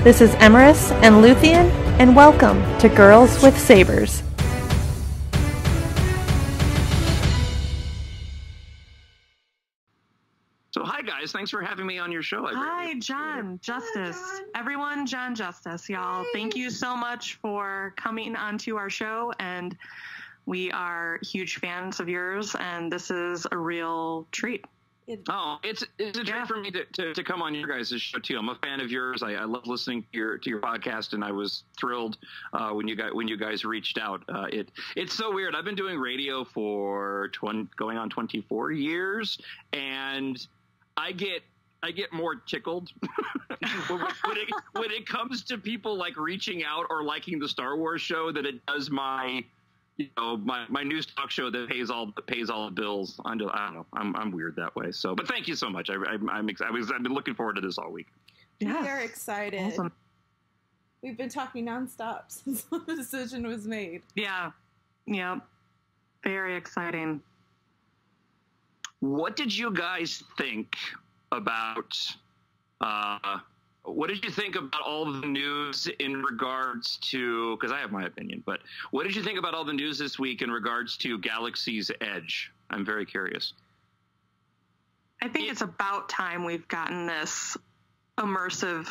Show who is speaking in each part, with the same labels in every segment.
Speaker 1: This is Emerus and Luthien, and welcome to Girls with Sabers.
Speaker 2: So hi guys, thanks for having me on your show.
Speaker 3: Hi, Jon Justice.
Speaker 4: Hi, Jon.
Speaker 3: Everyone, Jon Justice, y'all. Thank you so much for coming onto our show, and we are huge fans of yours, and this is a real treat.
Speaker 2: It's a treat for me to come on your guys' show too. I'm a fan of yours. I love listening to your podcast, and I was thrilled when you guys reached out. It's so weird. I've been doing radio for going on 24 years, and I get more tickled when it comes to people like reaching out or liking the Star Wars show than it does my news talk show that pays all the bills. I don't know. I'm weird that way. So, but thank you so much. I've been looking forward to this all week.
Speaker 4: Yeah. We are excited.
Speaker 3: Awesome.
Speaker 4: We've been talking nonstop since the decision was made.
Speaker 3: Yeah. Very exciting.
Speaker 2: What did you guys think about? What did you think about all the news in regards to? Because I have my opinion, but what did you think about all the news this week in regards to Galaxy's Edge? I'm very curious.
Speaker 3: I think it's about time we've gotten this immersive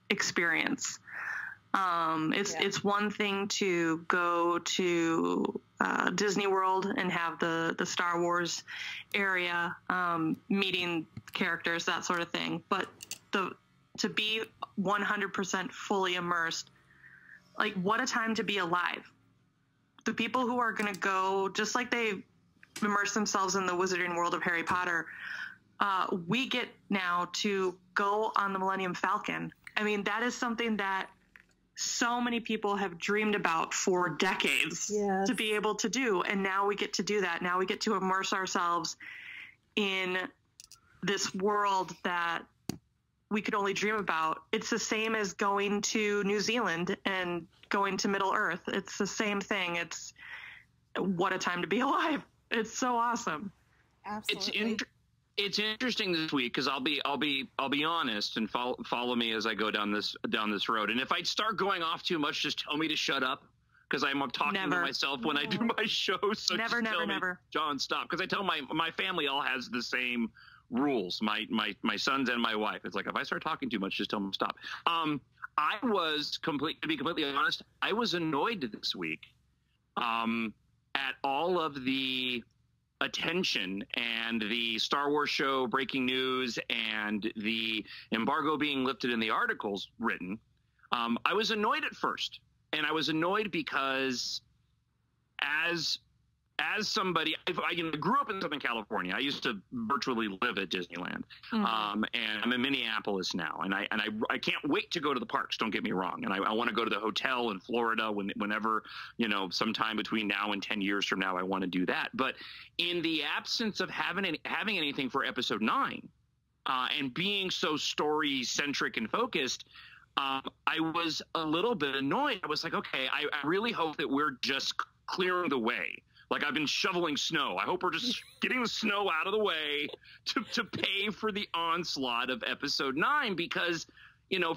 Speaker 3: experience. It's one thing to go to Disney World and have the Star Wars area, meeting characters, that sort of thing. But to be 100% fully immersed, like, what a time to be alive. The people who are going to go, just like they immerse themselves in the wizarding world of Harry Potter, we get now to go on the Millennium Falcon. I mean, that is something that so many people have dreamed about for decades to be able to do. And now we get to do that. Now we get to immerse ourselves in this world that we could only dream about. It's the same as going to New Zealand and going to Middle Earth. It's the same thing. It's what a time to be alive. It's so awesome.
Speaker 4: Absolutely.
Speaker 2: It's interesting this week because I'll be honest, and follow me as I go down this road. And if I start going off too much, just tell me to shut up, because I'm talking to myself when I do my show. So never, Jon, stop. Because I tell my family all has the same rules. My sons and my wife. It's like, if I start talking too much, just tell them to stop. I was to be completely honest, I was annoyed this week at all of the attention and the Star Wars show breaking news and the embargo being lifted in the articles written. I was annoyed at first, and I was annoyed because as somebody, I grew up in Southern California. I used to virtually live at Disneyland, and I'm in Minneapolis now. And I can't wait to go to the parks. Don't get me wrong. And I want to go to the hotel in Florida whenever, sometime between now and 10 years from now, I want to do that. But in the absence of having anything for Episode 9, and being so story centric and focused, I was a little bit annoyed. I was like, okay, I really hope that we're just clearing the way. Like, I've been shoveling snow. I hope we're just getting the snow out of the way to pay for the onslaught of Episode 9, because,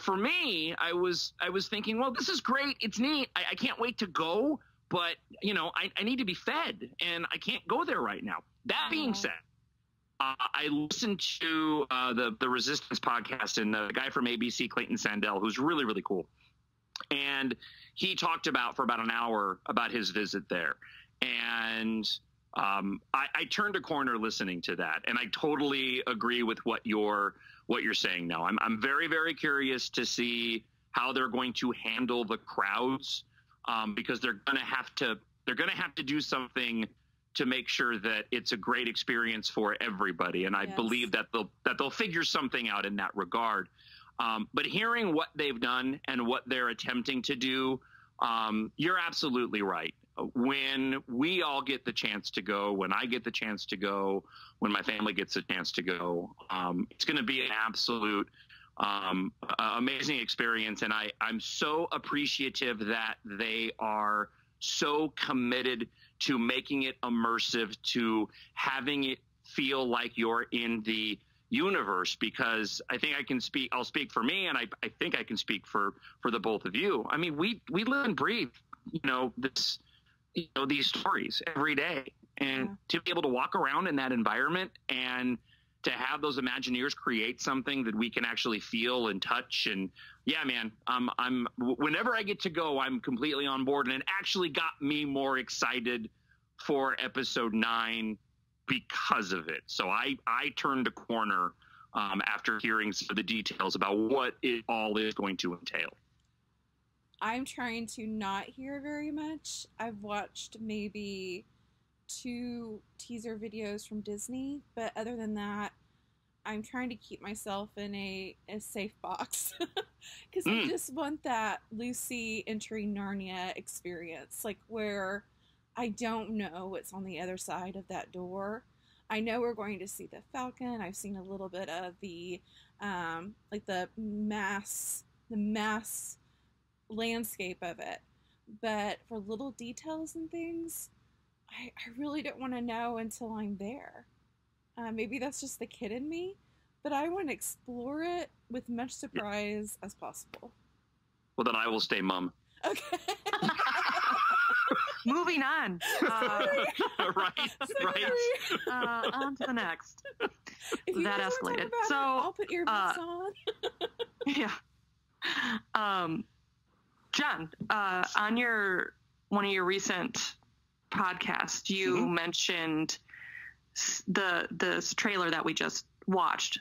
Speaker 2: for me, I was thinking, well, this is great. It's neat. I can't wait to go, but, I need to be fed, and I can't go there right now. That being said, I listened to the Resistance podcast, and the guy from ABC, Clayton Sandell, who's really, really cool. And he talked for about an hour about his visit there. And I turned a corner listening to that, and I totally agree with what you're saying now. I'm very, very curious to see how they're going to handle the crowds, because they're going to have to do something to make sure that it's a great experience for everybody. And I believe that they'll figure something out in that regard. But hearing what they've done and what they're attempting to do, you're absolutely right. When we all get the chance to go, when I get the chance to go, when my family gets a chance to go, it's going to be an absolute amazing experience. And I'm so appreciative that they are so committed to making it immersive, to having it feel like you're in the universe, because I think I'll speak for me, and I think I can speak for the both of you. I mean, we live and breathe, these stories every day, and to be able to walk around in that environment and to have those Imagineers create something that we can actually feel and touch. And yeah, man, whenever I get to go, I'm completely on board, and it actually got me more excited for episode 9 because of it. So I turned a corner after hearing some of the details about what it all is going to entail.
Speaker 4: I'm trying to not hear very much. I've watched maybe 2 teaser videos from Disney, but other than that, I'm trying to keep myself in a safe box because I just want that Lucy entering Narnia experience, like where I don't know what's on the other side of that door. I know we're going to see the Falcon. I've seen a little bit of the like the mass landscape of it, but for little details and things, I really don't want to know until I'm there. Maybe that's just the kid in me, but I want to explore it with much surprise as possible. Well,
Speaker 2: then I will stay mum.
Speaker 4: Okay.
Speaker 3: Moving on.
Speaker 2: Right.
Speaker 3: On to the next.
Speaker 4: If
Speaker 3: that escalated. So
Speaker 4: I'll put earbuds on.
Speaker 3: Yeah. Jon, on one of your recent podcasts, you mentioned this trailer that we just watched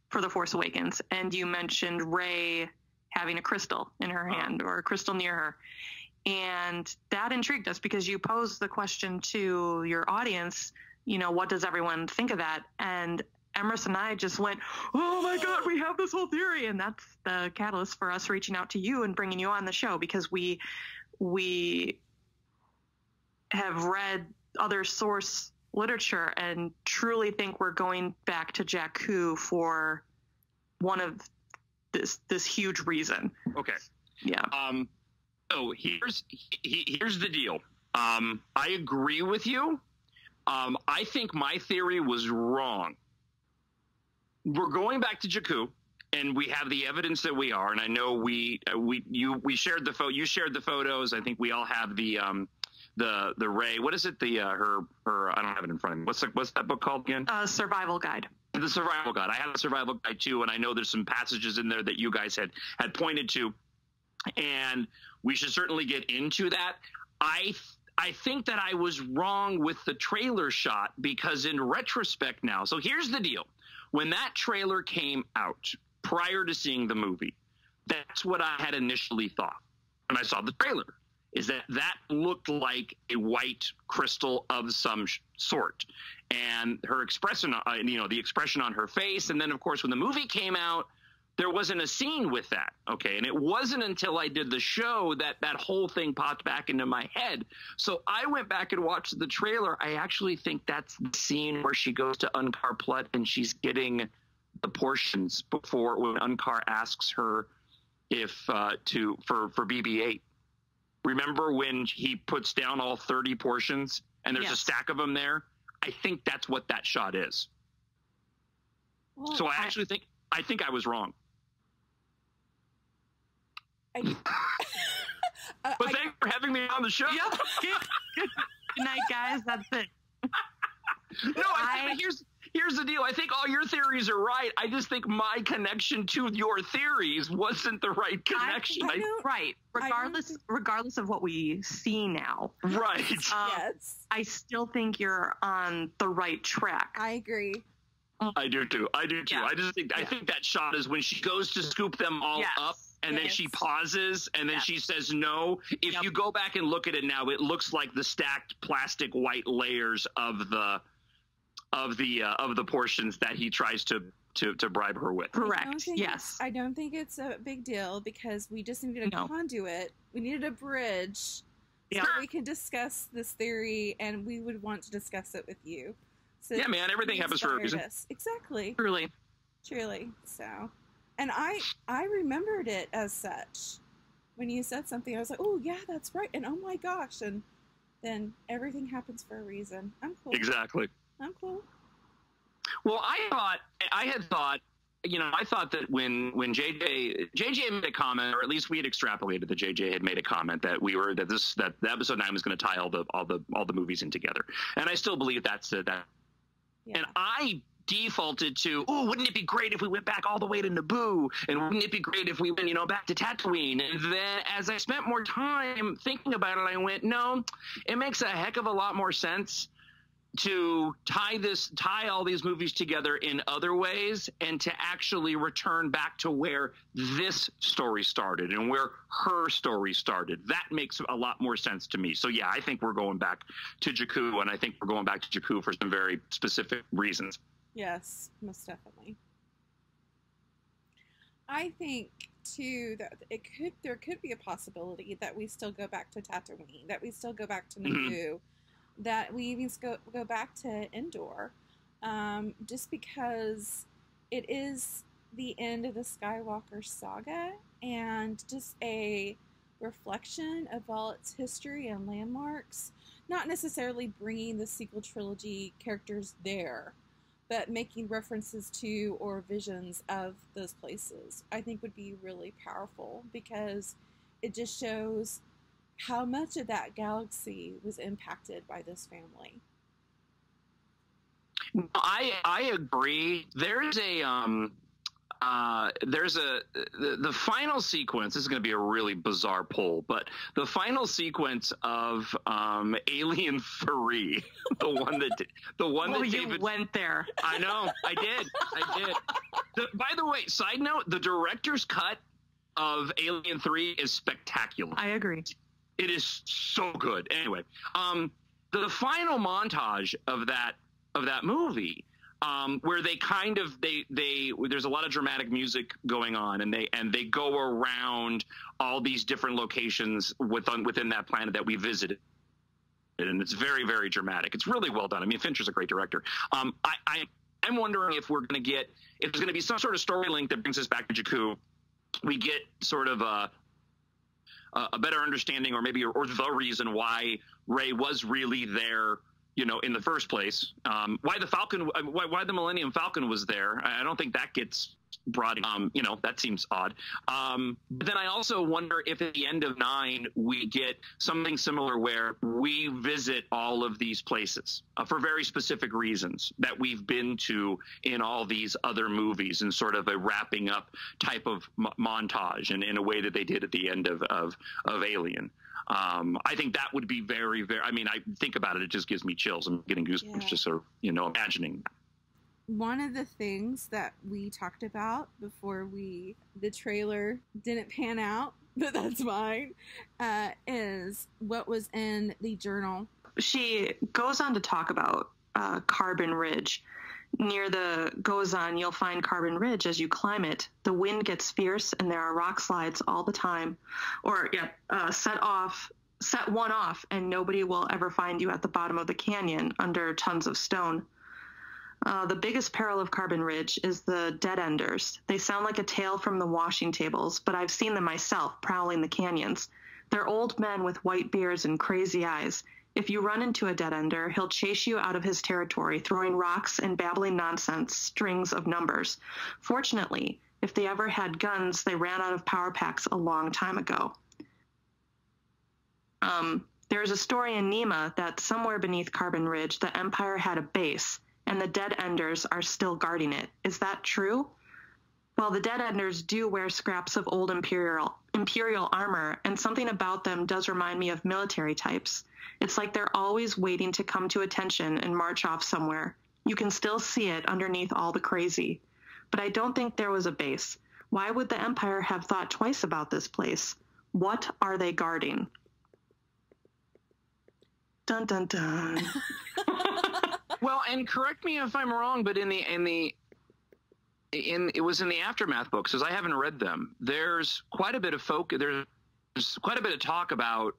Speaker 3: for The Force Awakens, and you mentioned Rey having a crystal in her hand, or a crystal near her. And that intrigued us because you posed the question to your audience, what does everyone think of that? And Emerson and I just went, oh my God, we have this whole theory. And that's the catalyst for us reaching out to you and bringing you on the show, because we have read other source literature and truly think we're going back to Jakku for one of this huge reason.
Speaker 2: Okay.
Speaker 3: Yeah.
Speaker 2: So here's the deal. I agree with you. I think my theory was wrong. We're going back to Jakku, and we have the evidence that we are. And I know we shared the you shared the photos. I think we all have the Rey. What is it? Her. I don't have it in front of me. What's that book called again?
Speaker 3: Survival Guide.
Speaker 2: The Survival Guide. I have a Survival Guide too, and I know there's some passages in there that you guys had pointed to, and we should certainly get into that. I think that I was wrong with the trailer shot, because in retrospect now, so here's the deal. When that trailer came out, prior to seeing the movie, that's what I had initially thought when I saw the trailer, is that looked like a white crystal of some sort. And her expression, the expression on her face. And then, of course, when the movie came out, there wasn't a scene with that. Okay. And it wasn't until I did the show that whole thing popped back into my head. So I went back and watched the trailer. I actually think that's the scene where she goes to Unkar Plutt and she's getting the portions before, when Unkar asks her if for BB-8. Remember when he puts down all 30 portions and there's a stack of them there? I think that's what that shot is. Well, so I think I was wrong. But thanks for having me on the show.
Speaker 3: Yep. Good night, guys. That's it.
Speaker 2: No, here's the deal. I think all your theories are right. I just think my connection to your theories wasn't the right connection.
Speaker 3: Right. Regardless of what we see now.
Speaker 2: Right.
Speaker 4: Yes.
Speaker 3: I still think you're on the right track.
Speaker 4: I agree.
Speaker 2: I do too. Yeah. I think that shot is when she goes to scoop them all up, and then she pauses, and then she says no. If you go back and look at it now, it looks like the stacked plastic white layers of the portions that he tries to bribe her with.
Speaker 3: Correct. Yes.
Speaker 4: I don't think it's a big deal, because we just needed a conduit. We needed a bridge so we can discuss this theory, and we would want to discuss it with you. So
Speaker 2: yeah, man, everything happens for a reason.
Speaker 4: Exactly.
Speaker 3: Truly.
Speaker 4: So, and I remembered it as such. When you said something, I was like, oh, yeah, that's right. And oh my gosh. And then everything happens for a reason. I'm cool.
Speaker 2: Exactly.
Speaker 4: I'm cool.
Speaker 2: Well, I had thought, I thought that when JJ made a comment, or at least we had extrapolated that JJ had made a comment that that episode 9 was going to tie all the movies in together, and I still believe that's that. Yeah. And I defaulted to, oh, wouldn't it be great if we went back all the way to Naboo, and wouldn't it be great if we went back to Tatooine? And then as I spent more time thinking about it, I went, no, it makes a heck of a lot more sense to tie all these movies together in other ways, and to actually return back to where this story started and where her story started. That makes a lot more sense to me. So yeah, I think we're going back to Jakku, and I think we're going back to Jakku for some very specific reasons.
Speaker 4: Yes, most definitely. I think too that there could be a possibility that we still go back to Tatooine, that we still go back to Naboo, that we even go back to Endor, just because it is the end of the Skywalker saga, and just a reflection of all its history and landmarks, not necessarily bringing the sequel trilogy characters there, but making references to or visions of those places, I think would be really powerful, because it just shows how much of that galaxy was impacted by this family.
Speaker 2: I agree. There's the final sequence. This is going to be a really bizarre poll, but the final sequence of Alien 3, the one that David
Speaker 3: you went there.
Speaker 2: I know, I did. By the way, side note: the director's cut of Alien 3 is spectacular.
Speaker 3: I agree.
Speaker 2: It is so good. Anyway, the final montage of that movie, where they kind of there's a lot of dramatic music going on, and they go around all these different locations within that planet that we visited, and it's very, very dramatic. It's really well done. I mean, Fincher's a great director. I'm wondering if there's going to be some sort of story link that brings us back to Jakku. We get sort of a better understanding, or the reason why Rey was really there, in the first place. Why the Millennium Falcon was there, I don't think that gets brought. That seems odd. But then I also wonder if at the end of 9 we get something similar, where we visit all of these places for very specific reasons that we've been to in all these other movies, in sort of a wrapping up type of montage, and in a way that they did at the end of Alien. I think that would be very, very, I mean, I think about it, it just gives me chills. I'm getting goosebumps just sort of, imagining.
Speaker 4: One of the things that we talked about before the trailer didn't pan out, but that's fine, is what was in the journal.
Speaker 3: She goes on to talk about Carbon Ridge. Near the Gozan, you'll find Carbon Ridge as you climb it. The wind gets fierce, and there are rock slides all the time. Or, set one off, and nobody will ever find you at the bottom of the canyon under tons of stone. The biggest peril of Carbon Ridge is the Dead Enders. They sound like a tale from the washing tables, but I've seen them myself prowling the canyons. They're old men with white beards and crazy eyes. If you run into a Dead Ender, he'll chase you out of his territory, throwing rocks and babbling nonsense, strings of numbers. Fortunately, if they ever had guns, they ran out of power packs a long time ago. There's a story in Nema that somewhere beneath Carbon Ridge, the Empire had a base, and the Dead Enders are still guarding it. Is that true? Well, the Dead Enders do wear scraps of old Imperial armor, and something about them does remind me of military types. It's like they're always waiting to come to attention and march off somewhere. You can still see it underneath all the crazy. But I don't think there was a base. Why would the Empire have thought twice about this place? What are they guarding? Dun dun dun.
Speaker 2: Well, and correct me if I'm wrong, but it was in the Aftermath books, because I haven't read them. There's quite a bit of there's quite a bit of talk about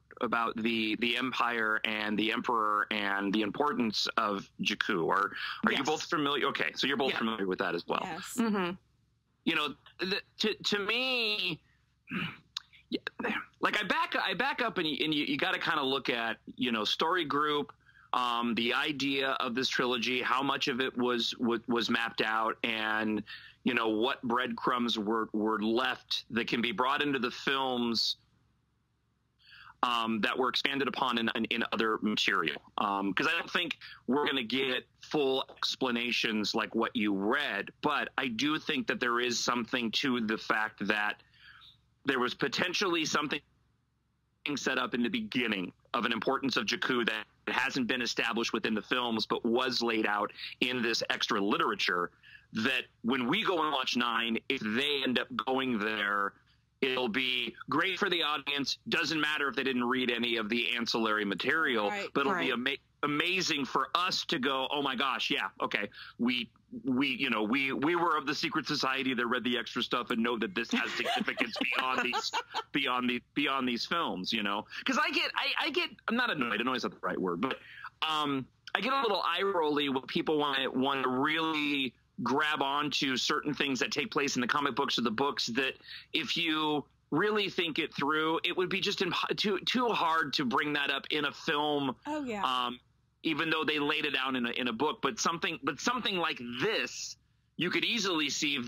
Speaker 2: the Empire and the Emperor and the importance of Jakku. Are you both familiar? Okay, so you're both familiar with that as well.
Speaker 4: Yes.
Speaker 3: Mm-hmm.
Speaker 2: To me, like I back up, and you got to kind of look at story group, the idea of this trilogy, how much of it was mapped out, and what breadcrumbs were left that can be brought into the films that were expanded upon in other material. Because I don't think we're going to get full explanations like what you read, but I do think that there is something to the fact that there was potentially something set up in the beginning of an importance of Jakku that hasn't been established within the films, but was laid out in this extra literature, that when we go and watch 9, if they end up going there, it'll be great for the audience. Doesn't matter if they didn't read any of the ancillary material, but it'll be amazing for us to go, oh my gosh, yeah, okay, we were of the secret society that read the extra stuff and know that this has significance beyond these films, because I get I'm not annoyed. Annoyed is not the right word, but I get a little eye rolly when people want to really grab onto certain things that take place in the comic books or the books that, if you really think it through, it would be just too hard to bring that up in a film.
Speaker 4: Oh yeah.
Speaker 2: Even though they laid it down in a book, but something like this, you could easily see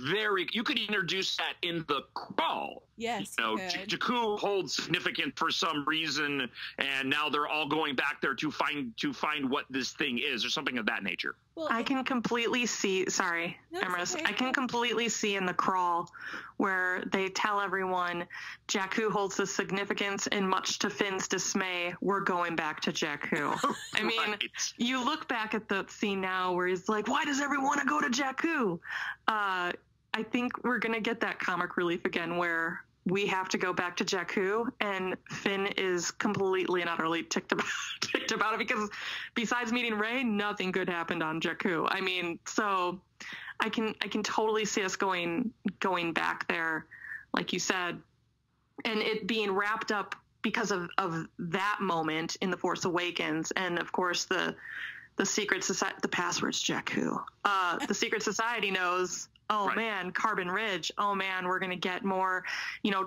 Speaker 2: you could introduce that in the crawl.
Speaker 4: Yes,
Speaker 2: Jakku holds significance for some reason, and now they're all going back there to find what this thing is, or something of that nature.
Speaker 3: Well, I can completely see. Sorry, Emrys. Okay. I can completely see in the crawl where they tell everyone Jakku holds the significance, and much to Finn's dismay, we're going back to Jakku. I mean, you look back at the scene now where he's like, "Why does everyone want to go to Jakku?" I think we're gonna get that comic relief again, where we have to go back to Jakku, and Finn is completely and utterly ticked about it, because besides meeting Rey, nothing good happened on Jakku. I mean, so I can totally see us going back there, like you said, and it being wrapped up because of that moment in The Force Awakens, and of course the secret society, the password's Jakku. The secret society knows. Oh, right. Man, Carbon Ridge. Oh, man, we're going to get more,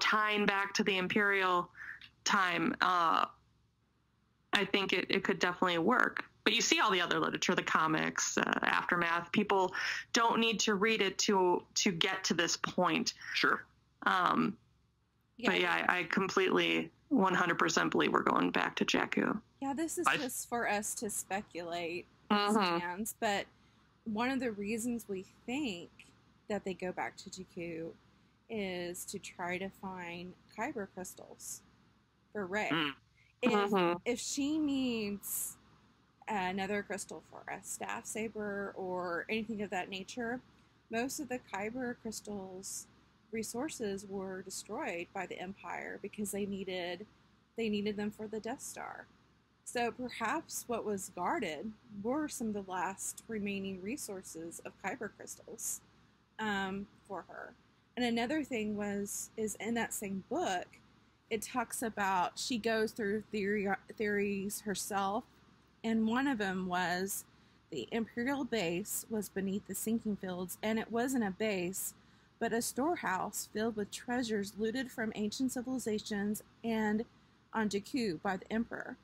Speaker 3: tying back to the Imperial time. I think it could definitely work. But you see all the other literature, the comics, Aftermath. People don't need to read it to get to this point.
Speaker 2: Sure.
Speaker 3: But yeah, I completely 100% believe we're going back to Jakku.
Speaker 4: Yeah, this is just for us to speculate as fans. But one of the reasons we think that they go back to Jakku is to try to find kyber crystals for Rey. If she needs another crystal for a staff saber or anything of that nature, most of the kyber crystals resources were destroyed by the Empire because they needed them for the Death Star. So perhaps what was guarded were some of the last remaining resources of kyber crystals for her. And another thing is in that same book, it talks about she goes through theories herself, and one of them was the Imperial base was beneath the sinking fields, and it wasn't a base, but a storehouse filled with treasures looted from ancient civilizations and on Jakku by the Emperor.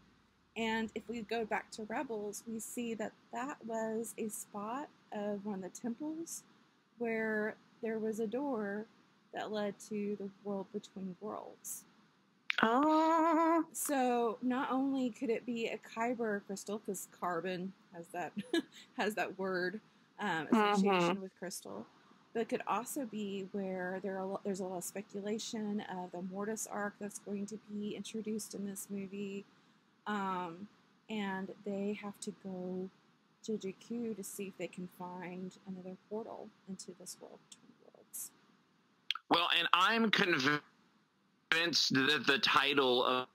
Speaker 4: And if we go back to Rebels, we see that was a spot of one of the temples where there was a door that led to the world between worlds.
Speaker 3: Oh.
Speaker 4: So not only could it be a kyber crystal, because carbon has that word association with crystal, but it could also be where there's a lot of speculation of the Mortis arc that's going to be introduced in this movie, and they have to go to Jakku to see if they can find another portal into this world between worlds.
Speaker 2: Well, and I'm convinced that the title of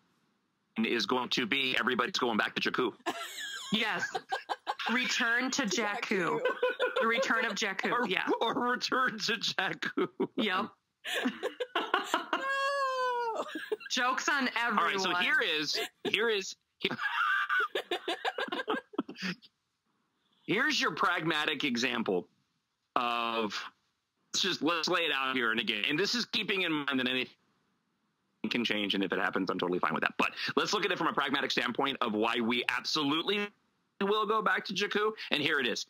Speaker 2: is going to be Everybody's Going Back to Jakku.
Speaker 3: Yes. Return to Jakku. The Return of Jakku,
Speaker 2: Or Return to Jakku.
Speaker 3: Yep.
Speaker 4: No!
Speaker 3: Joke's on everyone.
Speaker 2: All right, so here's your pragmatic example of, let's lay it out here. And again, and this is keeping in mind that anything can change, and if it happens, I'm totally fine with that. But let's look at it from a pragmatic standpoint of why we absolutely will go back to Jakku, and here it is.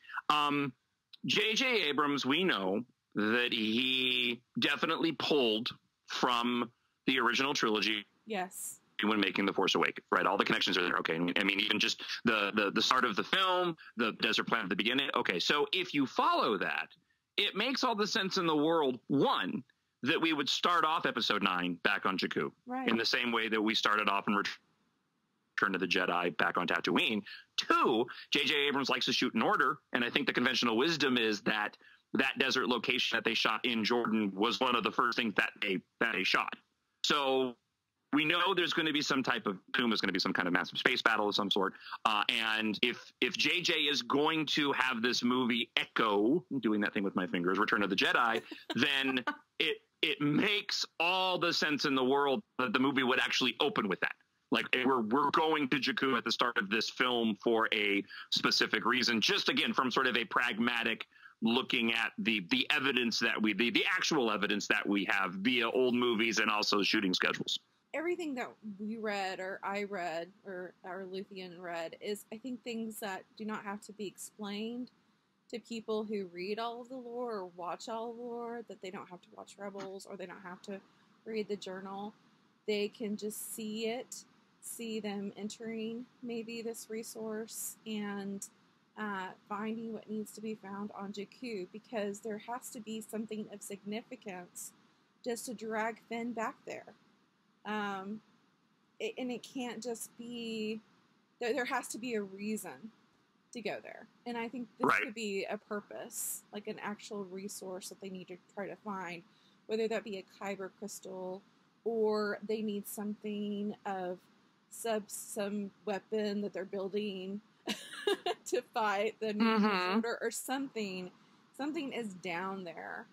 Speaker 2: J.J. Abrams, we know that he definitely pulled from the original trilogy.
Speaker 4: Yes.
Speaker 2: When making The Force Awakens, right? All the connections are there. Okay. I mean, even just the start of the film, the desert planet at the beginning. Okay. So if you follow that, it makes all the sense in the world, one, that we would start off episode 9 back on Jakku,
Speaker 4: right,
Speaker 2: in the same way that we started off in Return of the Jedi back on Tatooine. Two, J.J. Abrams likes to shoot in order, and I think the conventional wisdom is that that desert location that they shot in Jordan was one of the first things that they shot. So we know there's going to be some type of there's going to be some kind of massive space battle of some sort. And if JJ is going to have this movie echo, doing that thing with my fingers, Return of the Jedi, then it makes all the sense in the world that the movie would actually open with that. Like, we're going to Jakku at the start of this film for a specific reason, just again from sort of a pragmatic looking at the evidence that the actual evidence that we have via old movies and also shooting schedules.
Speaker 4: Everything that we read, or I read, or Luthien read, is, I think, things that do not have to be explained to people who read all of the lore or watch all of the lore, that they don't have to watch Rebels, or they don't have to read the journal. They can just see it, see them entering maybe this resource, and finding what needs to be found on Jakku, because there has to be something of significance just to drag Finn back there. And it can't just be, there has to be a reason to go there. And I think this could be a purpose, like an actual resource that they need to try to find, whether that be a kyber crystal, or they need something of some weapon that they're building to fight the New Order, or something is down there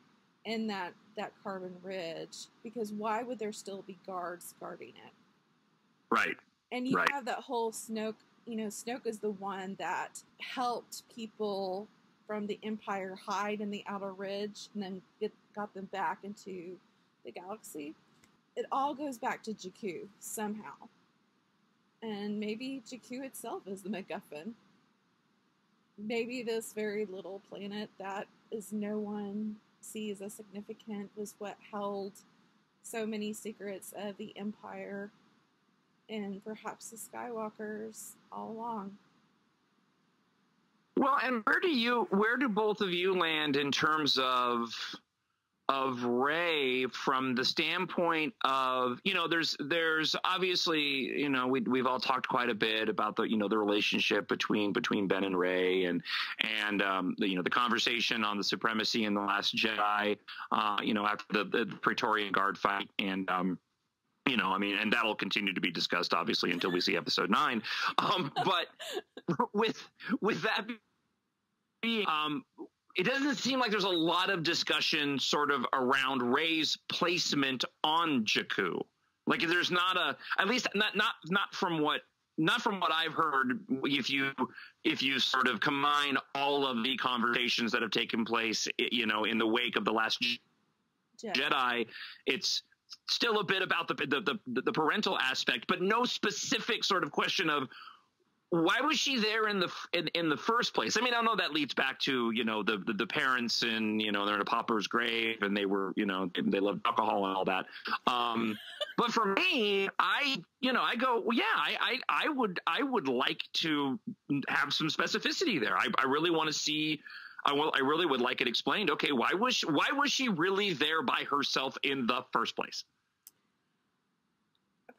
Speaker 4: in that Carbon Ridge, because why would there still be guards guarding it? Right. And you have that whole Snoke, Snoke is the one that helped people from the Empire hide in the Outer Ridge and then got them back into the galaxy. It all goes back to Jakku somehow. And maybe Jakku itself is the MacGuffin. Maybe this very little planet that is no one sees as significant was what held so many secrets of the Empire and perhaps the Skywalkers all along.
Speaker 2: Well, and where do both of you land in terms of Rey, from the standpoint of, there's obviously, we've all talked quite a bit about the relationship between Ben and Rey, and the conversation on the supremacy in The Last Jedi, after the Praetorian Guard fight, and and that'll continue to be discussed obviously until we see episode 9. But with that being, it doesn't seem like there's a lot of discussion sort of around Rey's placement on Jakku. Like, there's not at least not from what I've heard. If you sort of combine all of the conversations that have taken place, in the wake of The Last Jedi, it's still a bit about the parental aspect, but no specific sort of question of why was she there in the first place? I mean, I know that leads back to, the parents, and, they're in a pauper's grave, and they were, they loved alcohol and all that. But for me, I go, well, yeah, I would like to have some specificity there. I really want to see, I really would like it explained. Okay, why was she really there by herself in the first place?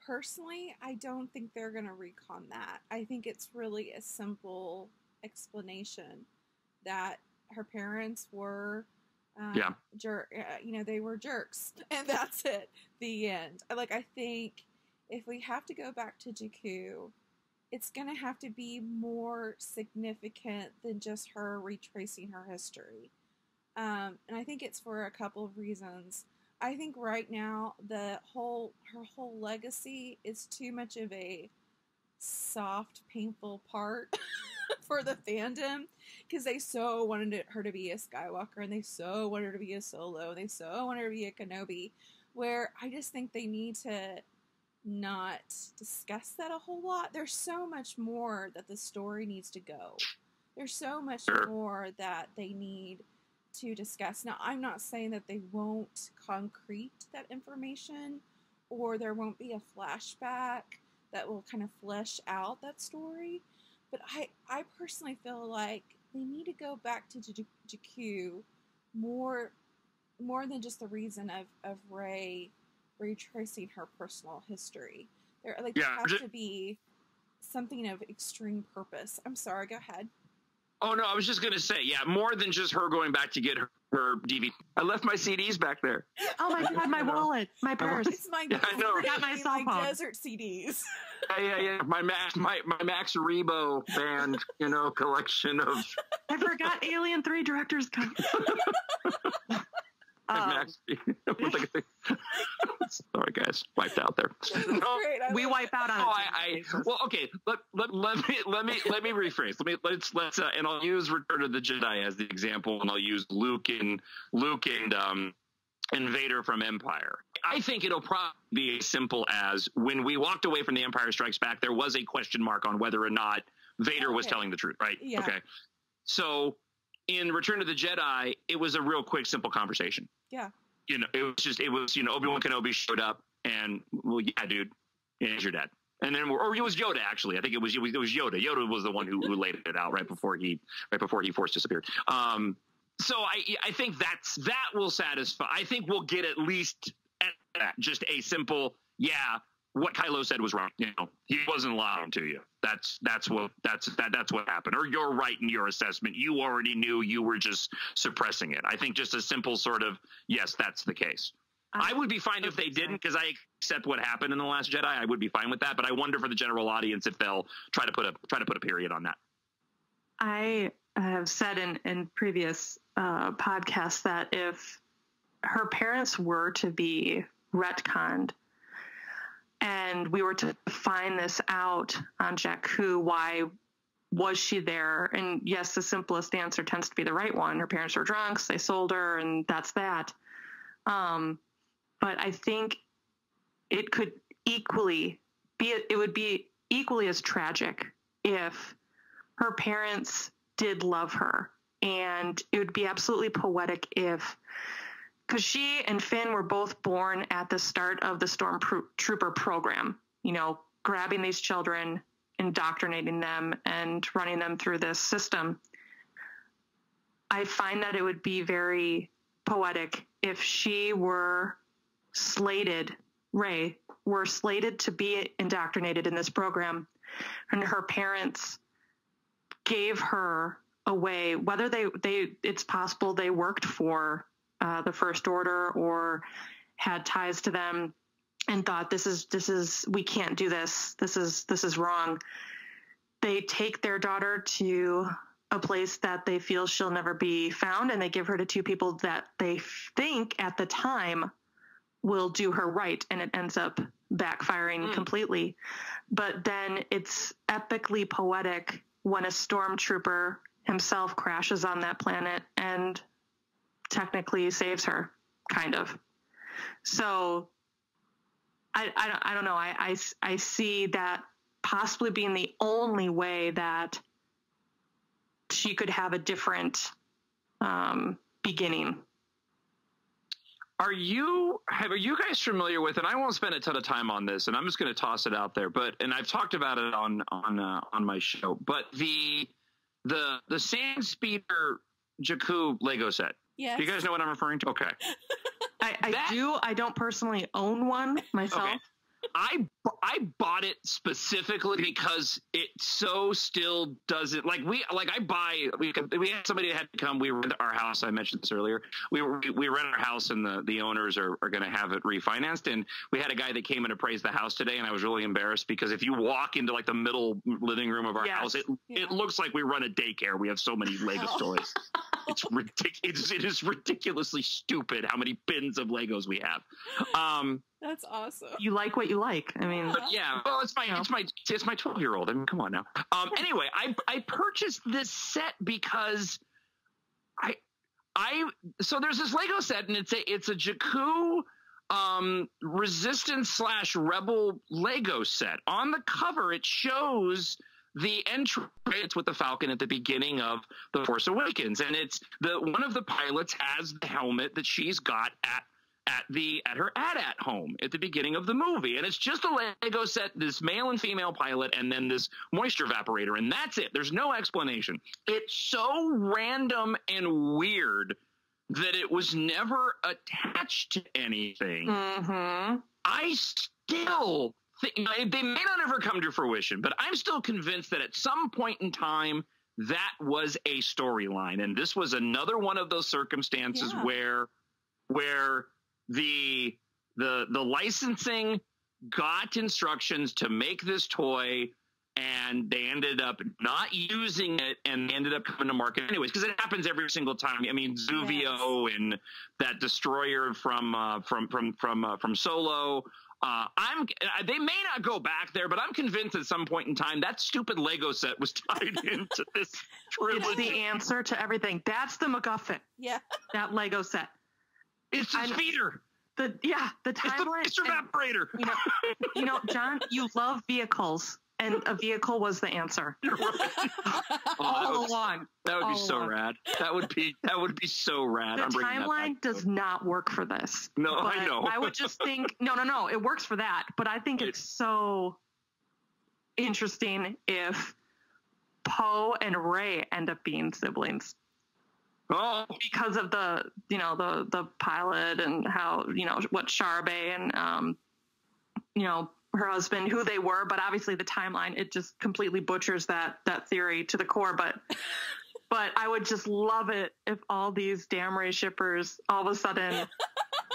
Speaker 4: Personally, I don't think they're going to recon that. I think it's really a simple explanation that her parents were, they were jerks, and that's it. The end. I think if we have to go back to Jakku, it's going to have to be more significant than just her retracing her history. And I think it's for a couple of reasons. I think right now her whole legacy is too much of a soft, painful part for the fandom, because they so wanted her to be a Skywalker, and they so wanted her to be a Solo, and they so wanted her to be a Kenobi, where I just think they need to not discuss that a whole lot. There's so much more that the story needs to go. There's so much more that they need to discuss. Now, I'm not saying that they won't concrete that information or there won't be a flashback that will kind of flesh out that story, but I personally feel like they need to go back to Jakku more than just the reason of Rey retracing her personal history. There has to be something of extreme purpose. I'm sorry, go ahead.
Speaker 2: Oh, no, I was just going to say, more than just her going back to get her DVD. I left my CDs back there.
Speaker 3: Oh, my God, my wallet, my purse.
Speaker 4: It's my,
Speaker 2: I know.
Speaker 3: I got my cell phone.
Speaker 4: My desert CDs.
Speaker 2: Yeah. My Max Rebo band, collection of...
Speaker 3: I forgot Alien 3 Director's Cut.
Speaker 2: Sorry, guys, wiped out there.
Speaker 3: We wipe out on it.
Speaker 2: Well, okay. Let me rephrase. Let's and I'll use Return of the Jedi as the example, and I'll use Luke and Vader from Empire. I think it'll probably be as simple as when we walked away from The Empire Strikes Back, there was a question mark on whether or not Vader was telling the truth, right?
Speaker 4: Yeah.
Speaker 2: Okay. So in Return of the Jedi, it was a real quick, simple conversation.
Speaker 4: Yeah.
Speaker 2: It was Obi-Wan Kenobi showed up and, well, yeah, dude, he's your dad. And then, or it was Yoda, actually. I think it was Yoda. Yoda was the one who laid it out right before he Force disappeared. So I think that will satisfy. I think we'll get at least at that, just a simple, what Kylo said was wrong. He wasn't lying to you. That's what happened. Or you're right in your assessment. You already knew, you were just suppressing it. I think just a simple sort of, yes, that's the case. I would be fine if they didn't, because I accept what happened in The Last Jedi. I would be fine with that, but I wonder for the general audience if they'll try to put a period on that.
Speaker 3: I have said in previous podcasts that if her parents were to be retconned and we were to find this out on Jakku, why was she there? And yes, the simplest answer tends to be the right one. Her parents were drunks, they sold her, and that's that. But I think it would be equally as tragic if her parents did love her. And it would be absolutely poetic because she and Finn were both born at the start of the Stormtrooper program, grabbing these children, indoctrinating them, and running them through this system. I find that it would be very poetic if she were Rey were slated to be indoctrinated in this program, and her parents gave her away, whether it's possible they worked for the First Order or had ties to them and thought this is we can't do this. This is wrong. They take their daughter to a place that they feel she'll never be found, and they give her to two people that they think at the time will do her right, and it ends up backfiring completely. But then it's epically poetic when a stormtrooper himself crashes on that planet and technically saves her, kind of. So I don't know. I see that possibly being the only way that she could have a different beginning.
Speaker 2: Are you guys familiar with, and I won't spend a ton of time on this, and I'm just going to toss it out there, and I've talked about it on my show, but the Sand Speeder Jakku Lego set.
Speaker 4: Yes.
Speaker 2: Do you guys know what I'm referring to? Okay.
Speaker 3: I do. I don't personally own one myself.
Speaker 2: Okay. I bought it specifically because it so still doesn't we had somebody that had to come. We rent our house. I mentioned this earlier. We rent our house, and the owners are going to have it refinanced. And we had a guy that came and appraised the house today, and I was really embarrassed because if you walk into the middle living room of our house, it looks like we run a daycare. We have so many Lego toys. It's ridiculous. It is ridiculously stupid how many bins of Legos we have.
Speaker 4: That's awesome.
Speaker 3: You like what you like. I mean,
Speaker 2: but yeah. Well, it's my 12-year-old. I mean, come on now. Anyway, I purchased this set because so there's this Lego set, and it's a Jakku Resistance / Rebel Lego set. On the cover, it shows the entry credits with the Falcon at the beginning of The Force Awakens, and it's one of the pilots has the helmet that she's got at her AT-AT home at the beginning of the movie, and it's just a Lego set, this male and female pilot, and then this moisture evaporator, and that's it. There's no explanation. It's so random and weird that it was never attached to anything.
Speaker 3: Mm-hmm.
Speaker 2: I still think they may not ever come to fruition, but I'm still convinced that at some point in time that was a storyline, and this was another one of those circumstances where the licensing got instructions to make this toy, and they ended up not using it, and they ended up coming to market anyways, because it happens every single time. I mean, Zuvio and that destroyer from Solo. They may not go back there, but I'm convinced at some point in time that stupid Lego set was tied into this trilogy.
Speaker 3: It's the answer to everything. That's the MacGuffin.
Speaker 4: Yeah,
Speaker 3: that Lego set.
Speaker 2: It's the speeder.
Speaker 3: The timeline.
Speaker 2: It's the evaporator.
Speaker 3: You know, John, you love vehicles, and a vehicle was the answer.
Speaker 2: You're right.
Speaker 3: All along.
Speaker 2: That would be so rad. That would be so rad.
Speaker 3: The timeline does not work for this.
Speaker 2: No, I know.
Speaker 3: I would just think no. It works for that, but I think it's so interesting if Poe and Rey end up being siblings.
Speaker 2: Oh,
Speaker 3: because of the pilot and how, what Charbet and, her husband, who they were, but obviously the timeline, it just completely butchers that theory to the core. But I would just love it if all these damn Rey shippers all of a sudden,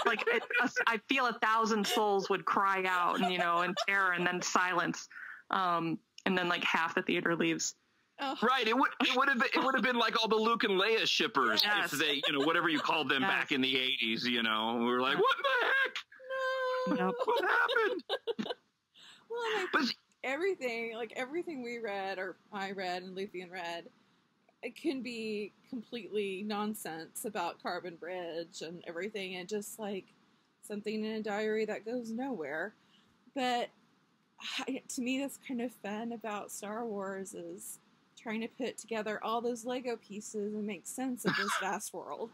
Speaker 3: I feel 1,000 souls would cry out, and, in terror, and then silence. And then half the theater leaves.
Speaker 2: Oh. Right, it would have been like all the Luke and Leia shippers if they, whatever you called them back in the 80s, we were like, what the heck? No. What happened?
Speaker 4: Well, but everything we read, or I read and Luthien read, it can be completely nonsense about Carbon Bridge and everything, and just something in a diary that goes nowhere. But to me, that's kind of fun about Star Wars is trying to put together all those Lego pieces and make sense of this vast world,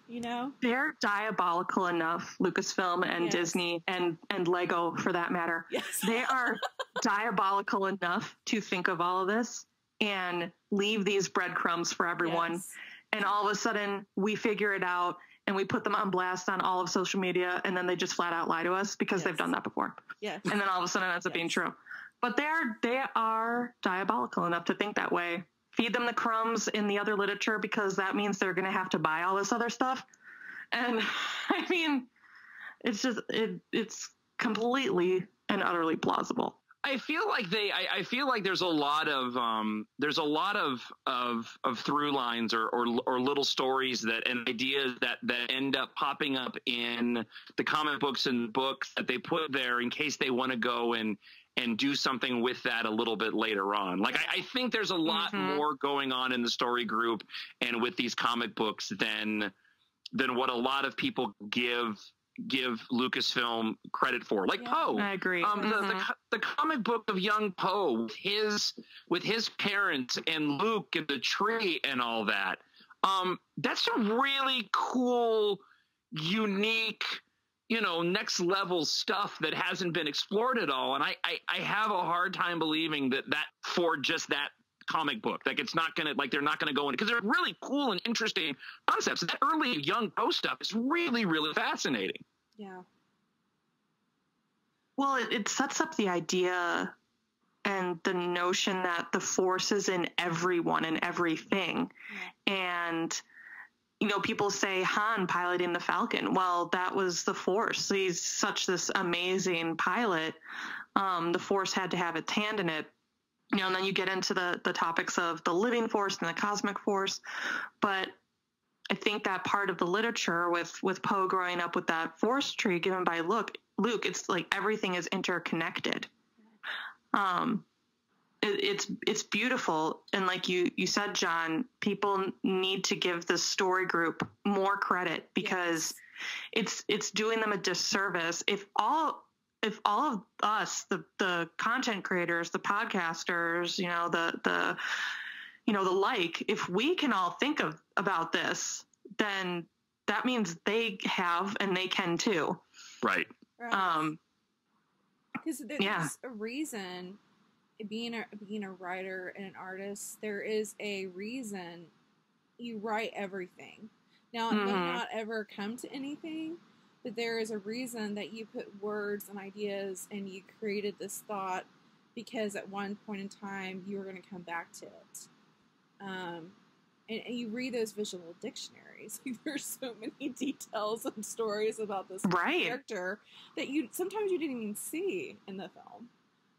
Speaker 4: They're diabolical enough, Lucasfilm and Disney and Lego for that matter. Yes. They are diabolical enough to think of all of this and leave these breadcrumbs for everyone. Yes. And all of a sudden we figure it out and we put them on blast on all of social media, and then they just flat out lie to us because they've done that before. Yeah. And then all of a sudden it ends up being true. But they are diabolical enough to think that way. Feed them the crumbs in the other literature, because that means they're going to have to buy all this other stuff. And I mean, it's just, it's completely and utterly plausible.
Speaker 2: I feel like there's a lot of through lines or little stories and ideas that end up popping up in the comic books and books that they put there in case they want to go and do something with that a little bit later on. I think there's a lot more going on in the story group and with these comic books than what a lot of people give Lucasfilm credit for. Poe. I agree. The comic book of young Poe with his parents and Luke and the tree and all that. That's some really cool, unique, next level stuff that hasn't been explored at all. And I have a hard time believing that for just that comic book, it's not going to, they're not going to go in, because they're really cool and interesting concepts. That early young Poe stuff is really, really fascinating.
Speaker 4: Yeah.
Speaker 3: Well, it sets up the idea and the notion that the Force is in everyone and everything. Yeah. And people say Han piloting the Falcon. Well, that was the Force. He's such this amazing pilot. The Force had to have its hand in it. And then you get into the topics of the living Force and the cosmic Force. But I think that part of the literature with Poe growing up with that Force tree given by Luke, it's everything is interconnected. It's beautiful. And like you said, John, people need to give the story group more credit, because it's doing them a disservice if all of us, the content creators, the podcasters, the if we can all think about this, then that means they have and they can too.
Speaker 2: Right.
Speaker 4: Because there's a reason, being a writer and an artist, there is a reason you write everything. Now, it may not ever come to anything, but there is a reason that you put words and ideas and you created this thought because at one point in time you were going to come back to it. And you read those visual dictionaries. There's so many details and stories about this character that sometimes you didn't even see in the film.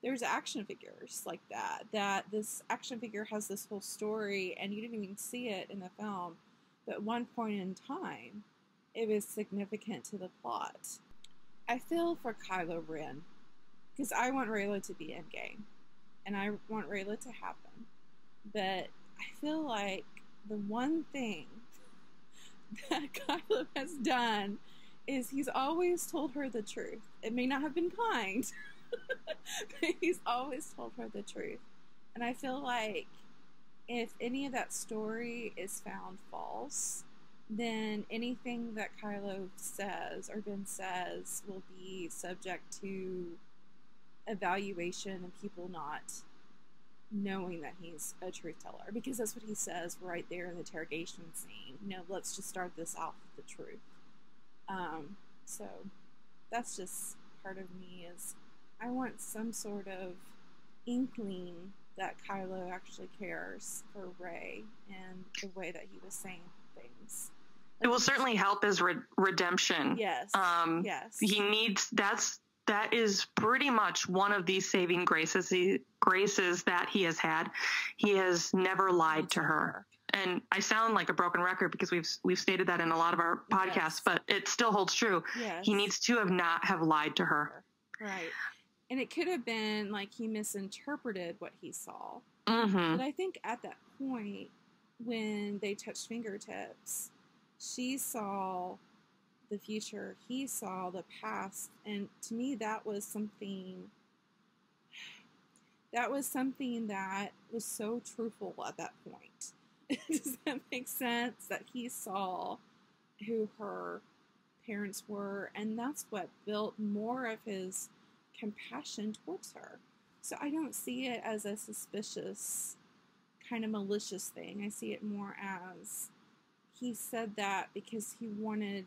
Speaker 4: There's action figures like that this action figure has this whole story and you didn't even see it in the film. But at one point in time, it was significant to the plot. I feel for Kylo Ren because I want Reylo to be endgame and I want Reylo to happen. But I feel like the one thing that Kylo has done is he's always told her the truth. It may not have been kind, but he's always told her the truth. And I feel like if any of that story is found false, then anything that Kylo says or Ben says will be subject to evaluation and people not knowing that he's a truth teller, because that's what he says right there in the interrogation scene. Let's just start this off with the truth. So that's just part of me is I want some sort of inkling that Kylo actually cares for Rey and the way that he was saying things.
Speaker 3: It will certainly help his redemption.
Speaker 4: Yes. Yes.
Speaker 3: He needs, that is pretty much one of these saving graces that he has had. He has never lied to her. And I sound like a broken record because we've stated that in a lot of our podcasts, but it still holds true.
Speaker 4: Yes.
Speaker 3: He needs to not have lied to her.
Speaker 4: Right. And it could have been like he misinterpreted what he saw.
Speaker 3: Mm-hmm.
Speaker 4: But I think at that point, when they touched fingertips, she saw the future, he saw the past, and to me that was something that was so truthful at that point. Does that make sense? That he saw who her parents were, and that's what built more of his compassion towards her. So I don't see it as a suspicious kind of malicious thing. I see it more as he said that because he wanted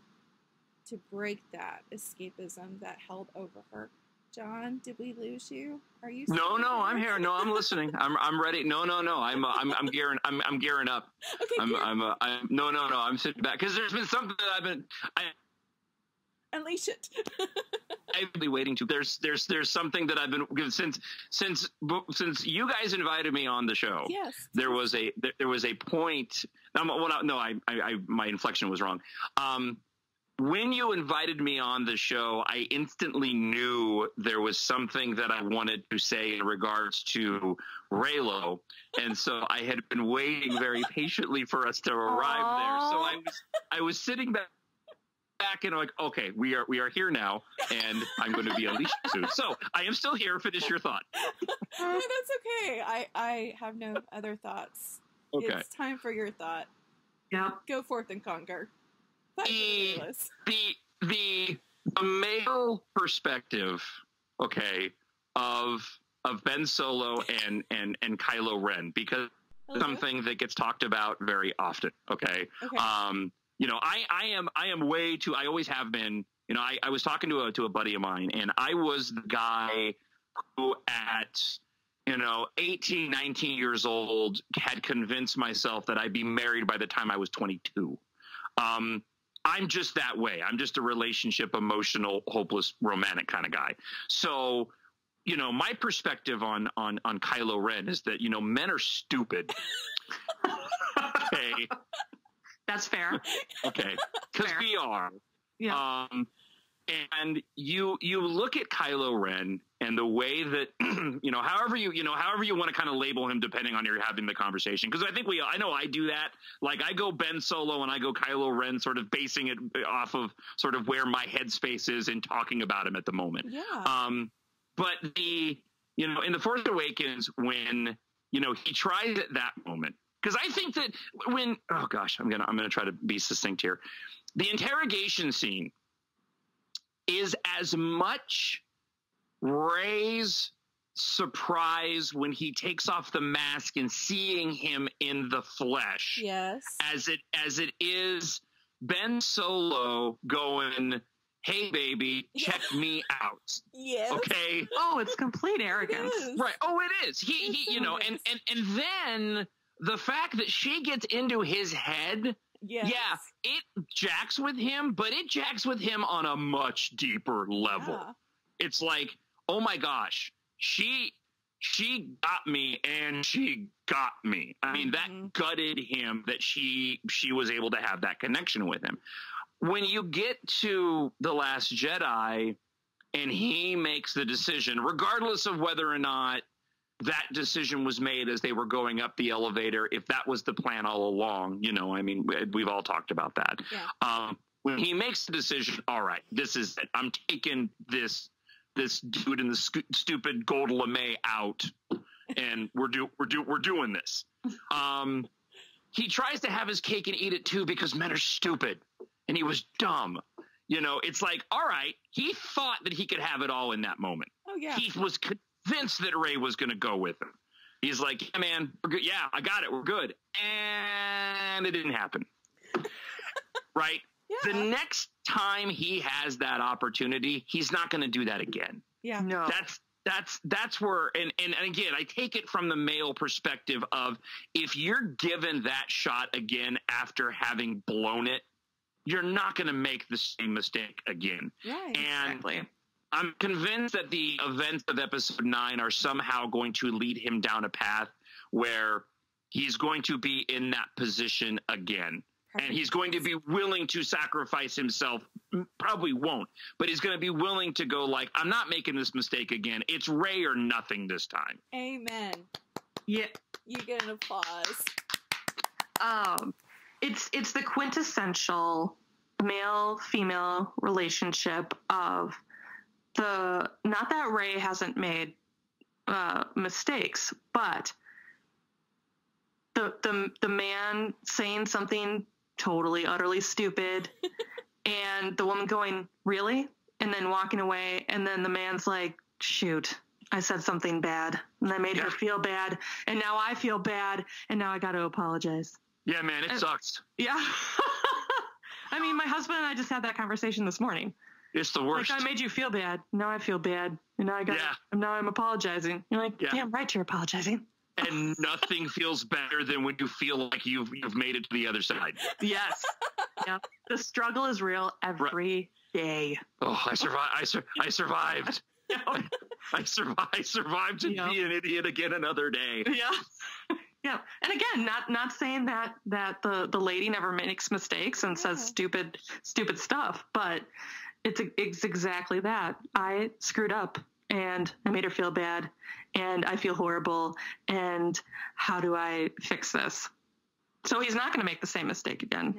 Speaker 4: to break that escapism that held over her. John, did we lose you? Are you?
Speaker 2: No, I'm here. No, I'm listening. I'm ready. No. I'm gearing. I'm gearing up.
Speaker 4: Okay.
Speaker 2: I'm sitting back because there's been something that
Speaker 4: Unleash it.
Speaker 2: I've been waiting to. There's something that I've been since you guys invited me on the show.
Speaker 4: Yes.
Speaker 2: There was a point. My inflection was wrong. When you invited me on the show, I instantly knew there was something that I wanted to say in regards to Reylo. And so I had been waiting very patiently for us to arrive there. So I was sitting back and I'm like, okay, we are here now, and I'm going to be unleashed soon. So I am still here. Finish your thought.
Speaker 4: No, that's okay. I have no other thoughts.
Speaker 2: Okay.
Speaker 4: It's time for your thought.
Speaker 3: Yeah.
Speaker 4: Go forth and conquer.
Speaker 2: The male perspective, okay, of Ben Solo and Kylo Ren, because something that gets talked about very often. Okay. I am way too. I always have been. I was talking to a buddy of mine, and I was the guy who at 18, 19 years old had convinced myself that I'd be married by the time I was 22. I'm just that way. I'm just a relationship, emotional, hopeless, romantic kind of guy. So, my perspective on Kylo Ren is that, men are stupid. Okay.
Speaker 3: That's fair.
Speaker 2: Okay. Because we are.
Speaker 3: Yeah.
Speaker 2: And you look at Kylo Ren and the way that, however you want to kind of label him depending on you're having the conversation. Because I know I do that. Like, I go Ben Solo and I go Kylo Ren, sort of basing it off of sort of where my headspace is in talking about him at the moment.
Speaker 4: Yeah.
Speaker 2: But in The Force Awakens, when, he tries at that moment, because I think that when, oh gosh, I'm gonna try to be succinct here. The interrogation scene is as much Rey's surprise when he takes off the mask and seeing him in the flesh,
Speaker 4: yes,
Speaker 2: as it is Ben Solo going, "Hey baby, check me out."
Speaker 4: Yes.
Speaker 2: Okay.
Speaker 3: Oh, it's complete arrogance.
Speaker 2: Right. Oh, it is. He and then the fact that she gets into his head.
Speaker 4: Yes.
Speaker 2: Yeah, it jacks with him, but it jacks with him on a much deeper level.
Speaker 4: Yeah.
Speaker 2: It's like, oh my gosh, she got me, and she got me. I mean, that gutted him that she was able to have that connection with him. When you get to The Last Jedi and he makes the decision, regardless of whether or not that decision was made as they were going up the elevator, if that was the plan all along, we've all talked about that.
Speaker 4: Yeah.
Speaker 2: When he makes the decision, all right, this is it. I'm taking this dude in the stupid gold lame out, and we're doing this. He tries to have his cake and eat it too, because men are stupid, and he was dumb. It's like, all right, he thought that he could have it all in that moment.
Speaker 4: Oh yeah.
Speaker 2: He was convinced that Rey was going to go with him. He's like, yeah, man, we're good. Yeah, I got it. We're good. And it didn't happen. Right?
Speaker 4: Yeah.
Speaker 2: The next time he has that opportunity, he's not going to do that again.
Speaker 4: Yeah.
Speaker 3: No.
Speaker 2: That's where, and again, I take it from the male perspective of, if you're given that shot again after having blown it, you're not going to make the same mistake again.
Speaker 4: Right.
Speaker 2: And
Speaker 3: Exactly.
Speaker 2: I'm convinced that the events of episode 9 are somehow going to lead him down a path where he's going to be in that position again.
Speaker 4: Perfect.
Speaker 2: And he's going to be willing to sacrifice himself. Probably won't, but he's going to be willing to go like, I'm not making this mistake again. It's Rey or nothing this time.
Speaker 4: Amen.
Speaker 3: Yeah.
Speaker 4: You get an applause.
Speaker 3: It's the quintessential male-female relationship of not that Rey hasn't made mistakes, but the man saying something totally, utterly stupid, and the woman going, really? And then walking away, and then the man's like, shoot, I said something bad, and I made her feel bad, and now I feel bad, and now I got to apologize.
Speaker 2: Yeah, man, it sucks.
Speaker 3: Yeah. I mean, my husband and I just had that conversation this morning.
Speaker 2: It's the worst.
Speaker 3: Like, I made you feel bad. Now I feel bad. And now now I'm apologizing. You're like, damn right you're apologizing.
Speaker 2: And nothing feels better than when you feel like you've made it to the other side.
Speaker 3: Yes. Yeah. The struggle is real every day.
Speaker 2: Oh, I survived. I survived to be an idiot again another day.
Speaker 3: Yeah. Yeah. And again, not saying that the lady never makes mistakes and says stupid stuff, but it's exactly that. I screwed up and I made her feel bad and I feel horrible, and how do I fix this? So he's not going to make the same mistake again.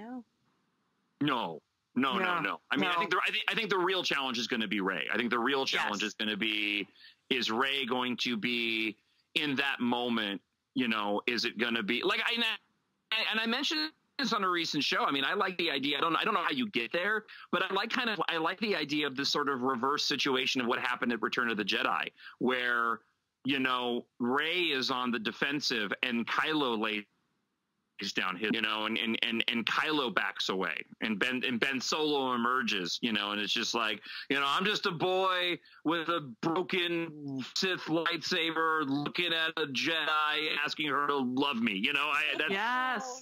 Speaker 2: No. I mean, I think the real challenge is going to be Rey. I think the real challenge is going to be, is Rey going to be in that moment? Is it going to be like I mentioned this on a recent show. I mean, I like the idea. I don't know how you get there, but I like the idea of this sort of reverse situation of what happened at Return of the Jedi, where Rey is on the defensive and Kylo lays down his, and Kylo backs away, and Ben Solo emerges, and it's just like, I'm just a boy with a broken Sith lightsaber looking at a Jedi asking her to love me,
Speaker 3: Yes.